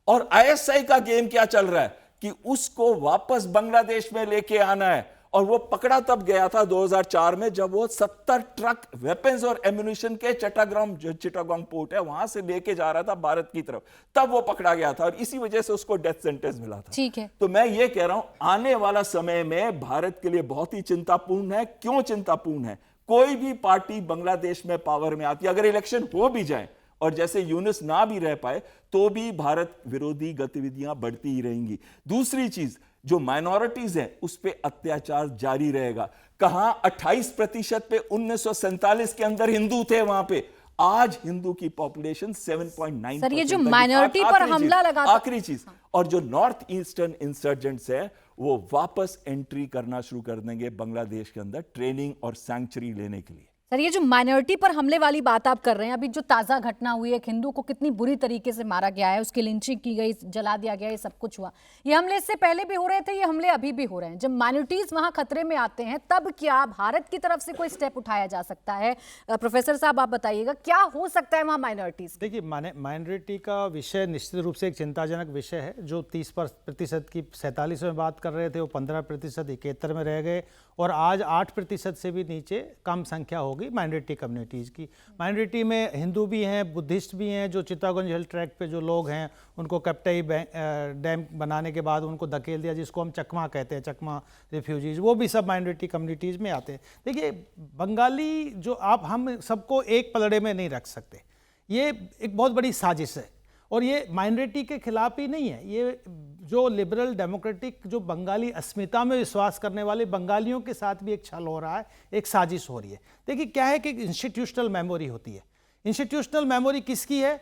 और आईएसआई का गेम क्या चल रहा है कि उसको वापस बांग्लादेश में लेके आना है, और वो पकड़ा तब गया था 2004 में, जब वो 70 ट्रक वेपन्स और एम्यूनिशन के चिटागोंग पोर्ट है वहां से लेके जा रहा था भारत की तरफ, तब वो पकड़ा गया था और इसी वजह से उसको डेथ सेंटेंस मिला था। ठीक है, तो मैं ये कह रहा हूं आने वाला समय में भारत के लिए बहुत ही चिंतापूर्ण है। क्यों चिंतापूर्ण है? कोई भी पार्टी बांग्लादेश में पावर में आती है, अगर इलेक्शन हो भी जाए और जैसे यूनुस ना भी रह पाए तो भी भारत विरोधी गतिविधियां बढ़ती ही रहेंगी। दूसरी चीज, जो माइनॉरिटीज हैं उस पे अत्याचार जारी रहेगा। कहां 28% पे 1947 के अंदर हिंदू थे, वहां पे आज हिंदू की पॉपुलेशन 7.9। सर, ये जो माइनॉरिटी पर हमला लगा, आखिरी चीज, और जो नॉर्थ ईस्टर्न इंसर्जेंट्स है वो वापस एंट्री करना शुरू कर देंगे बांग्लादेश के अंदर ट्रेनिंग और सैंक्चुरी लेने के लिए। सर, ये जो माइनॉरिटी पर हमले वाली बात आप कर रहे हैं, अभी जो ताजा घटना हुई है, एक हिंदू को कितनी बुरी तरीके से मारा गया है, उसकी लिंचिंग की गई, जला दिया गया, ये सब कुछ हुआ। ये हमले इससे पहले भी हो रहे थे, ये हमले अभी भी हो रहे हैं। जब माइनॉरिटीज वहां खतरे में आते हैं तब क्या भारत की तरफ से कोई स्टेप उठाया जा सकता है? प्रोफेसर साहब आप बताइएगा, क्या हो सकता है वहां माइनॉरिटीज? देखिए, माइनॉरिटी का विषय निश्चित रूप से एक चिंताजनक विषय है। जो 30% की 47 में बात कर रहे थे, वो 15% 71 में रह गए और आज 8% से भी नीचे कम संख्या होगी माइनॉरिटी कम्युनिटीज़ की। माइनॉरिटी में हिंदू भी हैं, बुद्धिस्ट भी हैं। जो चित्तागोंज हिल ट्रैक पे जो लोग हैं उनको कैप्टाई डैम बनाने के बाद उनको धकेल दिया, जिसको हम चकमा कहते हैं, चकमा रिफ्यूजीज, वो भी सब माइनॉरिटी कम्युनिटीज़ में आते हैं। देखिए, बंगाली जो हम सबको एक पलड़े में नहीं रख सकते, ये एक बहुत बड़ी साजिश है और ये माइनॉरिटी के खिलाफ ही नहीं है। ये जो लिबरल डेमोक्रेटिक जो बंगाली अस्मिता में विश्वास करने वाले बंगालियों के साथ भी एक छल हो रहा है, एक साजिश हो रही है। देखिए, क्या है कि इंस्टीट्यूशनल मेमोरी होती है। इंस्टीट्यूशनल मेमोरी किसकी है?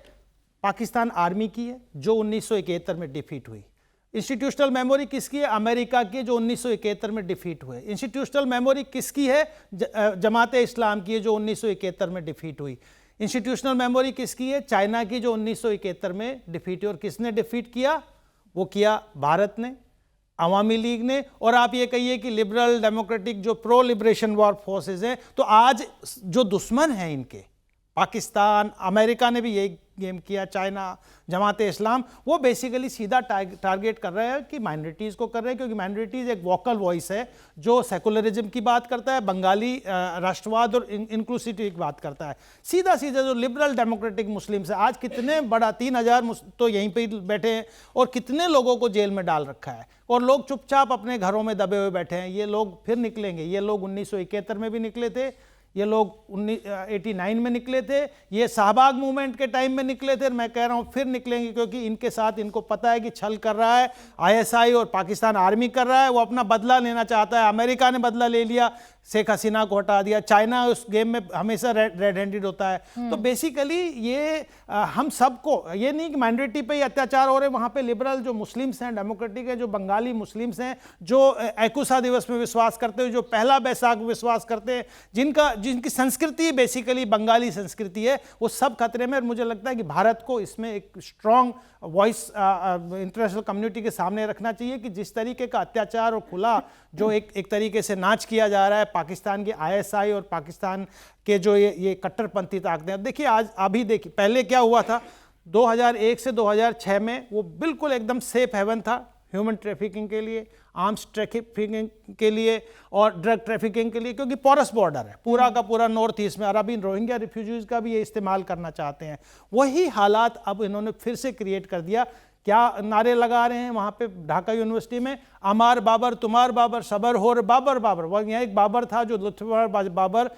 पाकिस्तान आर्मी की है, जो 1971 में डिफीट हुई। इंस्टीट्यूशनल मेमोरी किसकी है? अमेरिका की, जो 1971 में डिफीट हुए। इंस्टीट्यूशनल मेमोरी किसकी है? जमात इस्लाम की है, जो 1971 में डिफीट हुई। इंस्टीट्यूशनल मेमोरी किसकी है? चाइना की, जो 1971 में डिफीट हुई। और किसने डिफीट किया? वो किया भारत ने, अवामी लीग ने। और आप ये कहिए कि लिबरल डेमोक्रेटिक जो प्रो लिबरेशन वॉर फोर्सेस हैं, तो आज जो दुश्मन हैं इनके, पाकिस्तान, अमेरिका ने भी यही गेम किया, चाइना, जमात इस्लाम, वो बेसिकली सीधा टारगेट कर रहे हैं कि माइनॉरिटीज़ को कर रहे हैं, क्योंकि माइनॉरिटीज़ एक वोकल वॉइस है जो सेकुलरिज्म की बात करता है, बंगाली राष्ट्रवाद और इंक्लूसिविटी की बात करता है। सीधा सीधा जो लिबरल डेमोक्रेटिक मुस्लिम्स है, आज कितने बड़ा 3000 तो यहीं पे बैठे हैं और कितने लोगों को जेल में डाल रखा है और लोग चुपचाप अपने घरों में दबे हुए बैठे हैं। ये लोग फिर निकलेंगे। ये लोग 1971 में भी निकले थे, ये लोग 89 में निकले थे, ये शाहबाग मूवमेंट के टाइम में निकले थे। मैं कह रहा हूँ फिर निकलेंगे, क्योंकि इनके साथ इनको पता है कि छल कर रहा है आईएसआई और पाकिस्तान आर्मी कर रहा है। वो अपना बदला लेना चाहता है। अमेरिका ने बदला ले लिया, शेख हसीना को हटा दिया। चाइना उस गेम में हमेशा रेड हैंडेड होता है। तो बेसिकली ये हम सबको, ये नहीं कि माइनॉरिटी पे ही अत्याचार हो रहे, वहाँ पे लिबरल जो मुस्लिम्स हैं, डेमोक्रेटिक है, जो बंगाली मुस्लिम्स हैं, जो एकुशा दिवस में विश्वास करते हैं, जो पहला बैसाख में विश्वास करते हैं, जिनकी संस्कृति बेसिकली बंगाली संस्कृति है, वो सब खतरे में। और मुझे लगता है कि भारत को इसमें एक स्ट्रॉन्ग वॉइस इंटरनेशनल कम्युनिटी के सामने रखना चाहिए कि जिस तरीके का अत्याचार और खुला जो एक तरीके से नाच किया जा रहा है पाकिस्तान के आईएसआई और पाकिस्तान के जो ये कट्टरपंथी ताकतें। देखिए, आज अभी देखिए, पहले क्या हुआ था 2001 से 2006 में, वो बिल्कुल एकदम सेफ हेवन था ह्यूमन ट्रैफिकिंग के लिए, आर्म्स ट्रैफिकिंग के लिए और ड्रग ट्रैफिकिंग के लिए, क्योंकि पोरस बॉर्डर है पूरा का पूरा नॉर्थ ईस्ट में। और अभी रोहिंग्या रिफ्यूजीज का भी ये इस्तेमाल करना चाहते हैं। वही हालात अब इन्होंने फिर से क्रिएट कर दिया। क्या नारे लगा रहे हैं वहाँ पे ढाका यूनिवर्सिटी में? अमार बाबर, तुम्हार बाबर, सबर होर बाबर बाबर। वह यहाँ एक बाबर था जो लुत्फर बाबर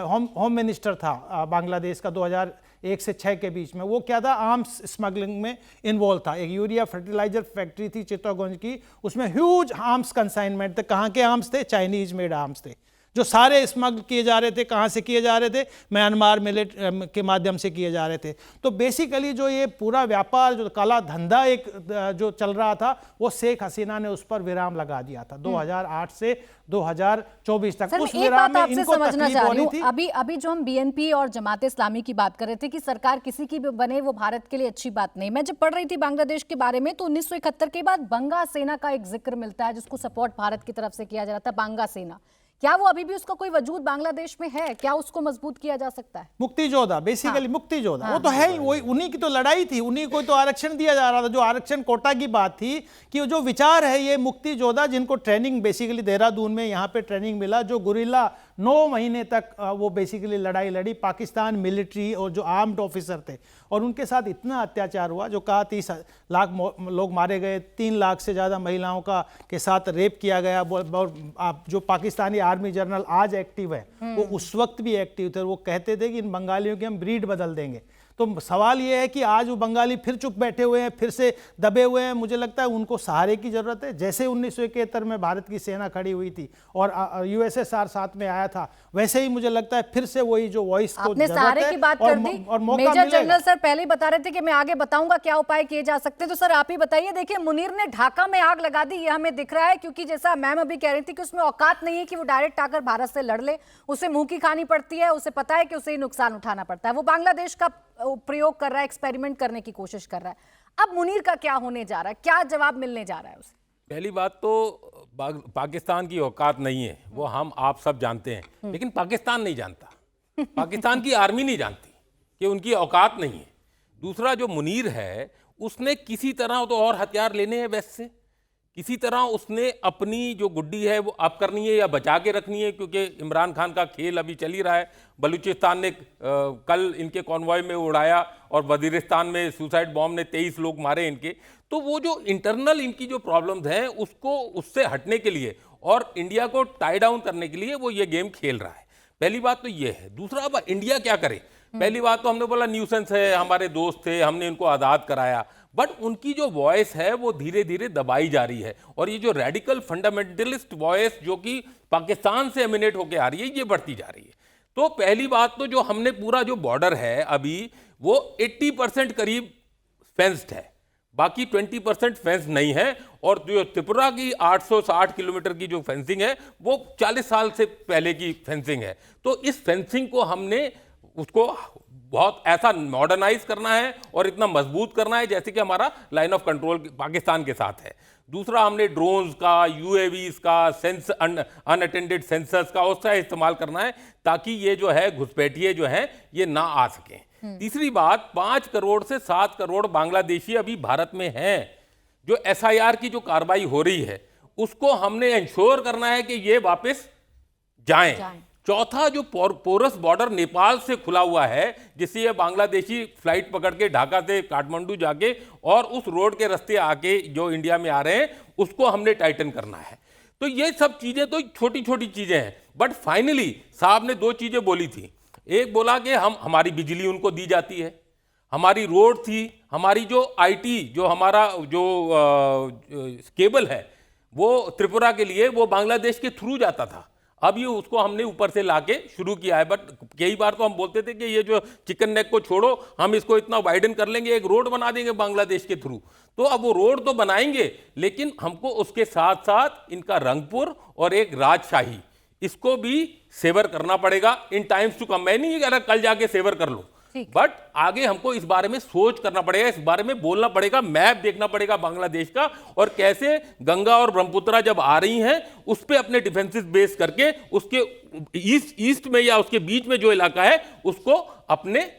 होम मिनिस्टर था बांग्लादेश का 2001 से 6 के बीच में। वो क्या था? आर्म्स स्मगलिंग में इन्वॉल्व था। एक यूरिया फर्टिलाइजर फैक्ट्री थी चित्तौड़गंज की, उसमें ह्यूज आर्म्स कंसाइनमेंट थे। कहाँ के आर्म्स थे? चाइनीज मेड आर्म्स थे, जो सारे स्मगल किए जा रहे थे। कहाँ से किए जा रहे थे? म्यांमार मिलिट के माध्यम से किए जा रहे थे। तो बेसिकली जो ये पूरा व्यापार, जो काला धंधा एक जो चल रहा था, वो शेख हसीना ने उस पर विराम लगा दिया था 2008 से 2024 तक। सर, उस एक विराम बात में आपसे इनको समझना तकलीफ चाह हो रही रही हूँ। थी। अभी जो हम बीएनपी और जमात इस्लामी की बात कर रहे थे कि सरकार किसी की भी बने वो भारत के लिए अच्छी बात नहीं। मैं जब पढ़ रही थी बांग्लादेश के बारे में, तो 1971 के बाद बंगा सेना का एक जिक्र मिलता है, जिसको सपोर्ट भारत की तरफ से किया जा रहा था, बांगा सेना। क्या वो अभी भी उसका कोई वजूद बांग्लादेश में है? क्या उसको मजबूत किया जा सकता है? मुक्ति योद्धा, बेसिकली मुक्ति योद्धा वो तो है ही, वही उन्हीं की तो लड़ाई थी, उन्हीं को तो आरक्षण दिया जा रहा था। जो आरक्षण कोटा की बात थी कि जो विचार है ये मुक्ति योद्धा, जिनको ट्रेनिंग बेसिकली देहरादून में यहाँ पे ट्रेनिंग मिला, जो गुरिल्ला 9 महीने तक वो बेसिकली लड़ाई लड़ी, पाकिस्तान मिलिट्री और जो आर्म्ड ऑफिसर थे, और उनके साथ इतना अत्याचार हुआ, जो कहा 30 लाख लोग मारे गए, 3 लाख से ज़्यादा महिलाओं का के साथ रेप किया गया। जो पाकिस्तानी आर्मी जनरल आज एक्टिव है वो उस वक्त भी एक्टिव थे। वो कहते थे कि इन बंगालियों की हम ब्रीड बदल देंगे। तो सवाल ये है कि आज वो बंगाली फिर चुप बैठे हुए हैं, फिर से दबे हुए हैं। मुझे लगता है उनको सहारे की जरूरत है। जैसे 1971 में भारत की सेना खड़ी हुई थी और यूएसएसआर साथ में आया था, वैसे ही मुझे लगता है फिर से वही जो वॉइस को आपने सहारे की बात कर दी और मेजर जनरल सर पहले ही बता रहे थे कि मैं आगे बताऊंगा क्या उपाय किए जा सकते हैं। तो सर आप ही बताइए। देखिए, मुनीर ने ढाका में आग लगा दी, ये हमें दिख रहा है, क्योंकि जैसा मैम अभी कह रही थी कि उसमें औकात नहीं है कि वो डायरेक्ट आकर भारत से लड़ ले, उसे मुंह की खानी पड़ती है, उसे पता है कि उसे ही नुकसान उठाना पड़ता है। वो बांग्लादेश का प्रयोग कर रहा है, एक्सपेरिमेंट करने की कोशिश कर रहा है। अब मुनीर का क्या होने जा रहा है, क्या जवाब मिलने जा रहा है उसे? पहली बात तो पाकिस्तान की औकात नहीं है, वो हम आप सब जानते हैं, लेकिन पाकिस्तान नहीं जानता, पाकिस्तान की आर्मी नहीं जानती कि उनकी औकात नहीं है। दूसरा, जो मुनीर है उसने किसी तरह तो और हथियार लेने हैं वेस्ट से, किसी तरह उसने अपनी जो गुड्डी है वो अप करनी है या बचा के रखनी है, क्योंकि इमरान खान का खेल अभी चल ही रहा है। बलूचिस्तान ने कल इनके कॉन्वॉय में उड़ाया और वजीरिस्तान में सुसाइड बॉम्ब ने 23 लोग मारे इनके। तो वो जो इंटरनल इनकी जो प्रॉब्लम्स हैं उसको उससे हटने के लिए और इंडिया को टाई डाउन करने के लिए वो ये गेम खेल रहा है। पहली बात तो ये है। दूसरा, अब इंडिया क्या करे? पहली बात तो हमने बोला न्यूसेंस है, हमारे दोस्त थे, हमने इनको आज़ाद कराया, बट उनकी जो वॉइस है वो धीरे धीरे दबाई जा रही है और ये जो रेडिकल फंडामेंटलिस्ट वॉइस जो कि पाकिस्तान से एमिनेट होकर आ रही है, ये बढ़ती जा रही है। तो पहली बात तो जो हमने पूरा जो बॉर्डर है अभी वो 80% करीब फेंस्ड है, बाकी 20% फेंस नहीं है। और जो त्रिपुरा की 860 किलोमीटर की जो फेंसिंग है वो 40 साल से पहले की फेंसिंग है। तो इस फेंसिंग को हमने उसको बहुत ऐसा मॉडर्नाइज करना है और इतना मजबूत करना है जैसे कि हमारा लाइन ऑफ कंट्रोल पाकिस्तान के साथ है। दूसरा, हमने ड्रोन्स का, यूएवीज का, अनअटेंडेड सेंसर्स का उसका इस्तेमाल करना है ताकि ये जो है घुसपैठिए जो हैं ये ना आ सकें। तीसरी बात, 5 करोड़ से 7 करोड़ बांग्लादेशी अभी भारत में हैं। जो एसआईआर की जो कार्रवाई हो रही है उसको हमने इंश्योर करना है कि ये वापस जाएं। चौथा, जो पोरस बॉर्डर नेपाल से खुला हुआ है जिससे ये बांग्लादेशी फ्लाइट पकड़ के ढाका से काठमांडू जाके और उस रोड के रास्ते आके जो इंडिया में आ रहे हैं उसको हमने टाइटन करना है। तो ये सब चीजें तो छोटी छोटी चीजें हैं, बट फाइनली साहब ने 2 चीजें बोली थी। एक बोला कि हमारी बिजली उनको दी जाती है, हमारी रोड थी, हमारी जो आईटी जो हमारा जो केबल है वो त्रिपुरा के लिए वो बांग्लादेश के थ्रू जाता था। अब ये उसको हमने ऊपर से लाके शुरू किया है। बट कई बार तो हम बोलते थे कि ये जो चिकन नेक को छोड़ो, हम इसको इतना वाइडन कर लेंगे, एक रोड बना देंगे बांग्लादेश के थ्रू। तो अब वो रोड तो बनाएंगे, लेकिन हमको उसके साथ साथ इनका रंगपुर और एक राजशाही इसको भी सेवर करना पड़ेगा इन टाइम्स टू कम। मैं नहीं कह रहा कल जाके सेवर कर लो, बट आगे हमको इस बारे में सोच करना पड़ेगा, इस बारे में बोलना पड़ेगा, मैप देखना पड़ेगा बांग्लादेश का, और कैसे गंगा और ब्रह्मपुत्रा जब आ रही हैं उस पे अपने डिफेंसिव बेस करके उसके ईस्ट में या उसके बीच में जो इलाका है उसको अपने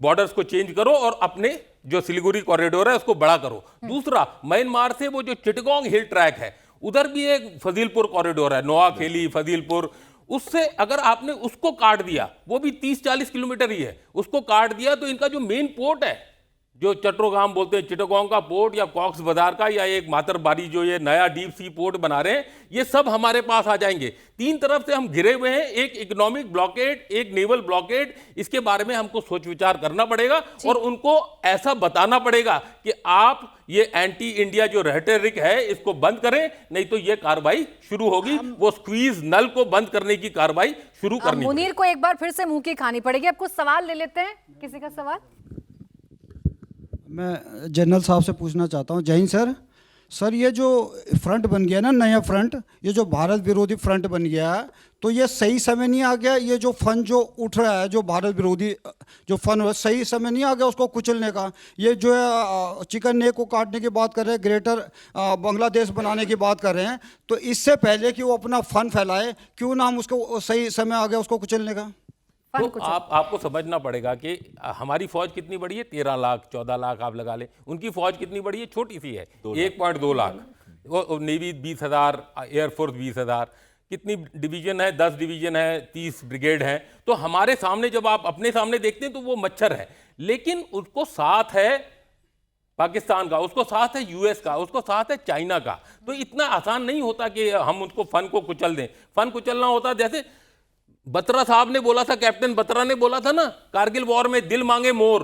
बॉर्डर्स को चेंज करो और अपने जो सिलीगुड़ी कॉरिडोर है उसको बड़ा करो। दूसरा, म्यांमार से वो जो चिटगोंग हिल ट्रैक है उधर भी एक फजीलपुर कॉरिडोर है, नोआखेली फजीलपुर, उससे अगर आपने उसको काट दिया, वो भी 30-40 किलोमीटर ही है, उसको काट दिया तो इनका जो मेन पोर्ट है जो चट्टोग्राम बोलते हैं, चिटगोंग का पोर्ट या कॉक्स बाजार का या एक मातरबारी जो ये नया डीप सी पोर्ट बना रहे हैं, ये सब हमारे पास आ जाएंगे। 3 तरफ से हम घिरे हुए हैं, एक इकोनॉमिक ब्लॉकेड, एक नेवल ब्लॉकेड। इसके बारे में हमको सोच विचार करना पड़ेगा और उनको ऐसा बताना पड़ेगा कि आप ये एंटी इंडिया जो रेटरिक है इसको बंद करें, नहीं तो ये कार्रवाई शुरू होगी। वो स्क्वीज नल को बंद करने की कार्रवाई शुरू करनी। मुनीर को एक बार फिर से मुंह की खानी पड़ेगी। अब कुछ सवाल ले लेते हैं, किसी का सवाल? मैं जनरल साहब से पूछना चाहता हूँ। जय हिंद सर। सर ये जो फ्रंट बन गया ना, नया फ्रंट, ये जो भारत विरोधी फ्रंट बन गया है, तो ये सही समय नहीं आ गया? ये जो फन जो उठ रहा है, जो भारत विरोधी जो फन है, सही समय नहीं आ गया उसको कुचलने का? ये जो है चिकन नेक को काटने की बात कर रहे हैं, ग्रेटर बांग्लादेश बनाने की बात कर रहे हैं, तो इससे पहले कि वो अपना फन फैलाए, क्यों ना हम उसको सही समय आ गया उसको कुचलने का? तो आपको समझना पड़ेगा कि हमारी फौज कितनी बड़ी है, 13 लाख 14 लाख आप लगा लें। उनकी फौज कितनी बड़ी है, छोटी सी है, 1.2 लाख। वो नेवी 20,000, एयरफोर्स 20,000, कितनी डिवीजन है, 10 डिवीजन है, 30 ब्रिगेड है। तो हमारे सामने जब आप अपने सामने देखते हैं तो वो मच्छर है, लेकिन उसको साथ है पाकिस्तान का, उसको साथ है यूएस का, उसको साथ है चाइना का। तो इतना आसान नहीं होता कि हम उसको फन को कुचल दें। फन कुचलना होता जैसे बत्रा साहब ने बोला था, कैप्टन बत्रा ने बोला था ना कारगिल वॉर में, दिल मांगे मोर।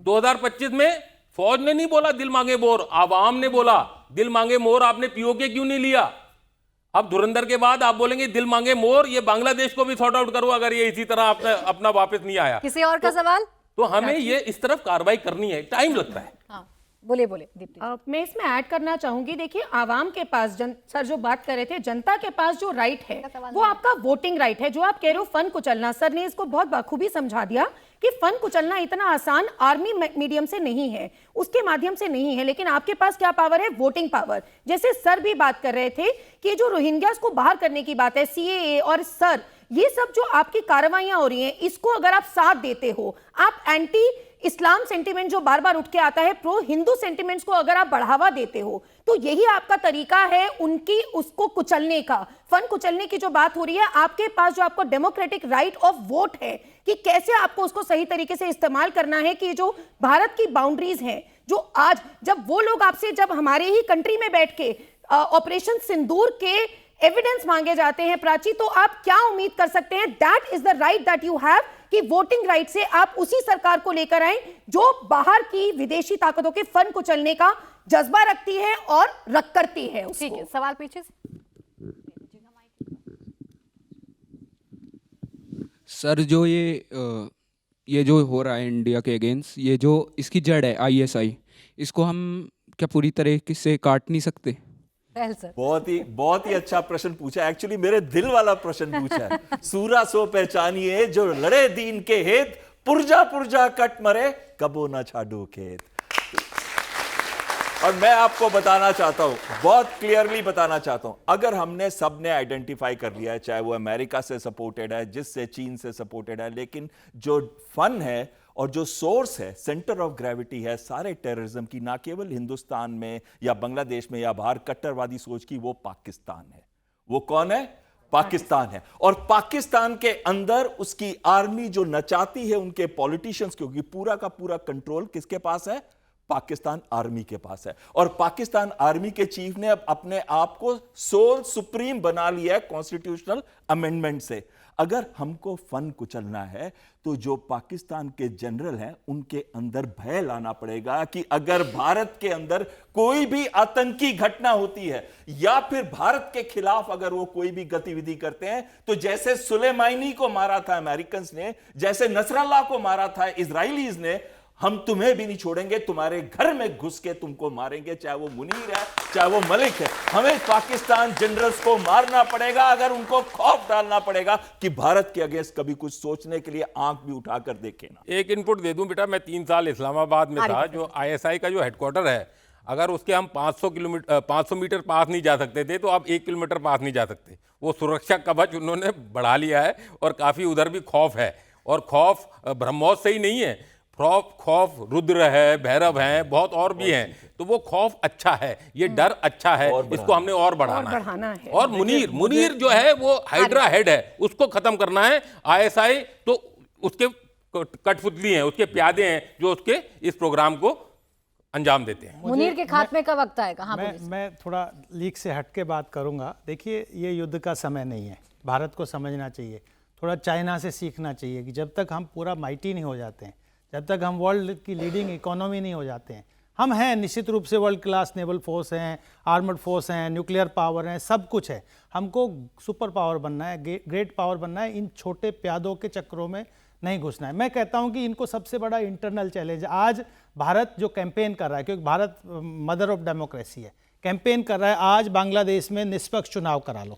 2025 में फौज ने नहीं बोला दिल मांगे मोर, आवाम ने बोला दिल मांगे मोर। आपने पीओके क्यों नहीं लिया? अब धुरंधर के बाद आप बोलेंगे दिल मांगे मोर। ये बांग्लादेश को भी सॉर्ट आउट करो अगर ये इसी तरह अपना वापस नहीं आया। किसी और का सवाल? तो हमें ये इस तरफ कार्रवाई करनी है, टाइम लगता है। हाँ, बोले दीप्ति। मैं इसमें ऐड करना चाहूंगी, देखिए आवाम के पास, सर जो बात कर रहे थे, जनता के पास जो राइट है वो आपका वोटिंग राइट है। जो आप कह रहे हो फन कुचलना, सर ने इसको बहुत बखूबी समझा दिया कि फन कुचलना इतना आसान आर्मी मीडियम से नहीं है, उसके माध्यम से नहीं है, लेकिन आपके पास क्या पावर है, वोटिंग पावर। जैसे सर भी बात कर रहे थे कि जो रोहिंग्यास को बाहर करने की बात है, सीएए, और सर ये सब जो आपकी कार्रवाइयां हो रही हैं, इसको अगर आप साथ देते हो, आप एंटी इस्लाम सेंटिमेंट जो बार बार उठ के आता है, प्रो हिंदू सेंटिमेंट्स को अगर आप बढ़ावा देते हो, तो यही आपका तरीका है उनकी उसको कुचलने का। फन कुचलने की जो बात हो रही है, आपके पास जो आपको डेमोक्रेटिक राइट ऑफ वोट है कि कैसे आपको उसको सही तरीके से इस्तेमाल करना है, कि जो भारत की बाउंड्रीज हैं, जो आज जब वो लोग आपसे, जब हमारे ही कंट्री में बैठ के ऑपरेशन सिंदूर के एविडेंस मांगे जाते हैं प्राची, तो आप क्या उम्मीद कर सकते हैं? That is the right that you have, कि वोटिंग राइट से आप उसी सरकार को लेकर आए जो बाहर की विदेशी ताकतों के फन कुचलने का जज्बा रखती है और रख करती है उसको। ठीक है, सवाल पीछे से। सर जो ये जो हो रहा है इंडिया के अगेंस्ट, ये जो इसकी जड़ है आईएसआई, इसको हम क्या पूरी तरीके से काट नहीं सकते? सर बहुत ही अच्छा प्रश्न पूछा। एक्चुअली मेरे दिल वाला प्रश्न पूछा है। सूरा सो पहचानिए जो लड़े दीन के हेत, पुरजा पुरजा कट मरे कबो ना छाडो खेत। और मैं आपको बताना चाहता हूं, बहुत क्लियरली बताना चाहता हूं, अगर हमने सबने आइडेंटिफाई कर लिया है, चाहे वो अमेरिका से सपोर्टेड है, जिससे चीन से सपोर्टेड है, लेकिन जो फन है और जो सोर्स है, सेंटर ऑफ ग्रेविटी है सारे टेररिज्म की, ना केवल हिंदुस्तान में या बांग्लादेश में या बाहर कट्टरवादी सोच की, वो पाकिस्तान है। वो कौन है? पाकिस्तान है। और पाकिस्तान के अंदर उसकी आर्मी जो नचाती है उनके पॉलिटिशियंस, क्योंकि पूरा का पूरा कंट्रोल किसके पास है? पाकिस्तान आर्मी के पास है। और पाकिस्तान आर्मी के चीफ ने अब अपने आप को सोल सुप्रीम बना लिया है कॉन्स्टिट्यूशनल अमेंडमेंट से। अगर हमको फन कुचलना है तो जो पाकिस्तान के जनरल हैं उनके अंदर भय लाना पड़ेगा कि अगर भारत के अंदर कोई भी आतंकी घटना होती है या फिर भारत के खिलाफ अगर वो कोई भी गतिविधि करते हैं, तो जैसे सुलेमानी को मारा था अमेरिकन ने, जैसे नसरल्लाह को मारा था इजराइलीज ने, हम तुम्हें भी नहीं छोड़ेंगे, तुम्हारे घर में घुस के तुमको मारेंगे, चाहे वो मुनीर है चाहे वो मलिक है। हमें पाकिस्तान जनरल्स को मारना पड़ेगा, अगर उनको खौफ डालना पड़ेगा कि भारत के अगेंस्ट कभी कुछ सोचने के लिए आंख भी उठाकर देखें ना। एक इनपुट दे दूं बेटा, मैं 3 साल इस्लामाबाद में था, जो आईएसआई का जो हेडक्वार्टर है, अगर उसके हम 500 मीटर पास नहीं जा सकते थे, तो अब 1 किलोमीटर पास नहीं जा सकते। वो सुरक्षा कवच उन्होंने बढ़ा लिया है और काफी उधर भी खौफ है। और खौफ ब्रह्मोस से ही नहीं है, खौफ रुद्र है, भैरव हैं, बहुत और भी हैं। तो वो खौफ अच्छा है, ये डर अच्छा है, इसको हमने और बढ़ाना है। और मुनीर जो है वो हाइड्रा हेड है, उसको खत्म करना है। आईएसआई तो उसके कठपुतली हैं, उसके प्यादे हैं जो उसके इस प्रोग्राम को अंजाम देते हैं। मुनीर के खात्मे का वक्त आएगा। हाँ, मैं थोड़ा लीक से हट के बात करूंगा। देखिए, ये युद्ध का समय नहीं है, भारत को समझना चाहिए, थोड़ा चाइना से सीखना चाहिए कि जब तक हम पूरा माइटी नहीं हो जाते हैं, जब तक हम वर्ल्ड की लीडिंग इकोनॉमी नहीं हो जाते हैं, हम हैं निश्चित रूप से वर्ल्ड क्लास नेवल फोर्स हैं, आर्मर्ड फोर्स हैं, न्यूक्लियर पावर है, सब कुछ है। हमको सुपर पावर बनना है, ग्रेट पावर बनना है, इन छोटे प्यादों के चक्रों में नहीं घुसना है। मैं कहता हूं कि इनको सबसे बड़ा इंटरनल चैलेंज आज भारत जो कैंपेन कर रहा है, क्योंकि भारत मदर ऑफ डेमोक्रेसी है, कैंपेन कर रहा है आज बांग्लादेश में निष्पक्ष चुनाव करा लो।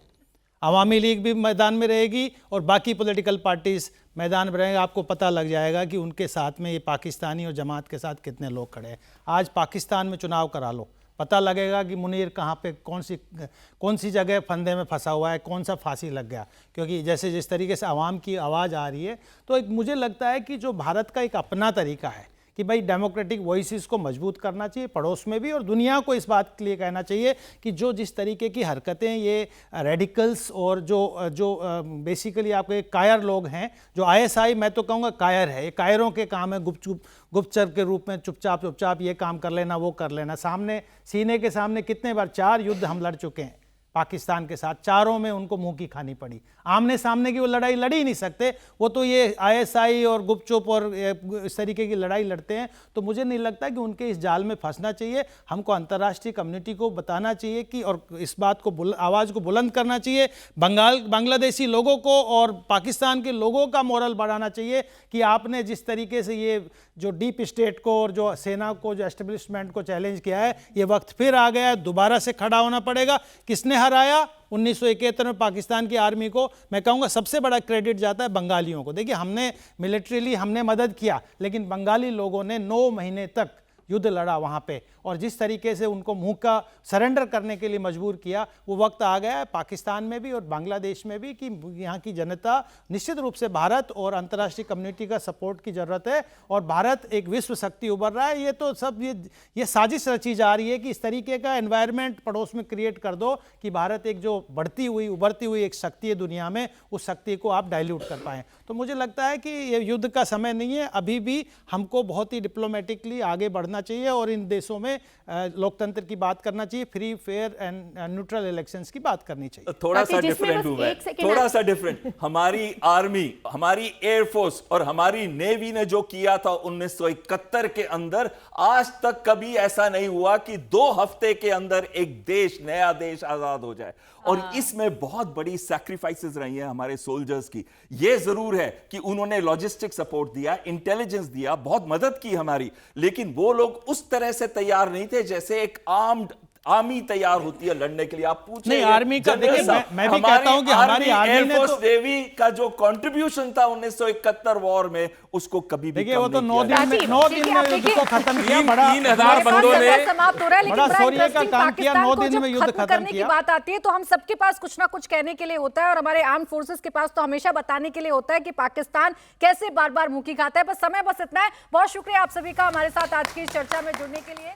अवामी लीग भी मैदान में रहेगी और बाकी पॉलिटिकल पार्टीज मैदान में रहेंगे। आपको पता लग जाएगा कि उनके साथ में ये पाकिस्तानी और जमात के साथ कितने लोग खड़े हैं। आज पाकिस्तान में चुनाव करा लो, पता लगेगा कि मुनीर कहाँ पे कौन सी जगह फंदे में फंसा हुआ है, कौन सा फांसी लग गया। क्योंकि जैसे जिस तरीके से आवाम की आवाज़ आ रही है, तो एक मुझे लगता है कि जो भारत का एक अपना तरीका है कि भाई डेमोक्रेटिक वॉइसेस को मजबूत करना चाहिए पड़ोस में भी, और दुनिया को इस बात के लिए कहना चाहिए कि जो जिस तरीके की हरकतें ये रेडिकल्स और जो बेसिकली आपके कायर लोग हैं, जो आईएसआई मैं तो कहूँगा कायर है, ये कायरों के काम है, गुप्तचर के रूप में चुपचाप ये काम कर लेना, वो कर लेना। सामने सीने के सामने कितने बार 4 युद्ध हम लड़ चुके हैं पाकिस्तान के साथ, चारों में उनको मुंह की खानी पड़ी। आमने सामने की वो लड़ाई लड़ ही नहीं सकते, वो तो ये आईएसआई और गुपचुप और इस तरीके की लड़ाई लड़ते हैं। तो मुझे नहीं लगता कि उनके इस जाल में फंसना चाहिए। हमको अंतर्राष्ट्रीय कम्युनिटी को बताना चाहिए कि, और इस बात को आवाज़ को बुलंद करना चाहिए, बांग्लादेशी लोगों को और पाकिस्तान के लोगों का मोरल बढ़ाना चाहिए कि आपने जिस तरीके से ये जो डीप स्टेट को और जो सेना को, जो एस्टेब्लिशमेंट को चैलेंज किया है, ये वक्त फिर आ गया है, दोबारा से खड़ा होना पड़ेगा। किसने हराया 1971 में पाकिस्तान की आर्मी को? मैं कहूँगा सबसे बड़ा क्रेडिट जाता है बंगालियों को। देखिए, हमने मिलिट्रीली हमने मदद किया, लेकिन बंगाली लोगों ने 9 महीने तक युद्ध लड़ा वहाँ पे, और जिस तरीके से उनको मुंह का सरेंडर करने के लिए मजबूर किया, वो वक्त आ गया है पाकिस्तान में भी और बांग्लादेश में भी कि यहाँ की जनता निश्चित रूप से भारत और अंतर्राष्ट्रीय कम्युनिटी का सपोर्ट की ज़रूरत है। और भारत एक विश्व शक्ति उभर रहा है। ये तो सब ये साजिश रची जा रही है कि इस तरीके का एनवायरनमेंट पड़ोस में क्रिएट कर दो कि भारत एक जो बढ़ती हुई उभरती हुई एक शक्ति है दुनिया में, उस शक्ति को आप डाइल्यूट कर पाएँ। तो मुझे लगता है कि ये युद्ध का समय नहीं है, अभी भी हमको बहुत ही डिप्लोमेटिकली आगे बढ़ना चाहिए और इन देशों में लोकतंत्र की बात करना चाहिए, free fair and neutral elections की बात करनी चाहिए। थोड़ा सा डिफरेंट हूं मैं, थोड़ा सा डिफरेंट। हमारी आर्मी, हमारी एयरफोर्स और हमारी नेवी ने जो किया था 1971 के अंदर, आज तक कभी ऐसा नहीं हुआ कि 2 हफ्ते के अंदर एक देश, नया देश आजाद हो जाए। और इसमें बहुत बड़ी सैक्रिफाइसेस रही हैं हमारे सोल्जर्स की। यह जरूर है कि उन्होंने लॉजिस्टिक सपोर्ट दिया, इंटेलिजेंस दिया, बहुत मदद की हमारी, लेकिन वो लोग उस तरह से तैयार नहीं थे जैसे एक आर्मी तैयार होती है लड़ने के लिए। आप पूछे नहीं, आर्मी का देखिए, मैं भी कहता हूं कि हमारी आर्मी ने एयरफोर्स नेवी का जो कंट्रीब्यूशन था 1971 वॉर में, उसको कभी भी देखिए वो तो 9 दिन में युद्ध को खत्म किया। बड़ा 3000 बंदों ने समाप्त हो रहा है, लेकिन बड़ा बड़ा शौर्य का काम किया। 9 दिन जब में युद्ध खत्म करने की किया। बात आती है तो हम सबके पास कुछ ना कुछ कहने के लिए होता है, और हमारे आर्म फोर्सेस के पास तो हमेशा बताने के लिए होता है कि पाकिस्तान कैसे बार बार मुंह की खाता है। बस समय बस इतना है। बहुत शुक्रिया आप सभी का हमारे साथ आज की इस चर्चा में जुड़ने के लिए।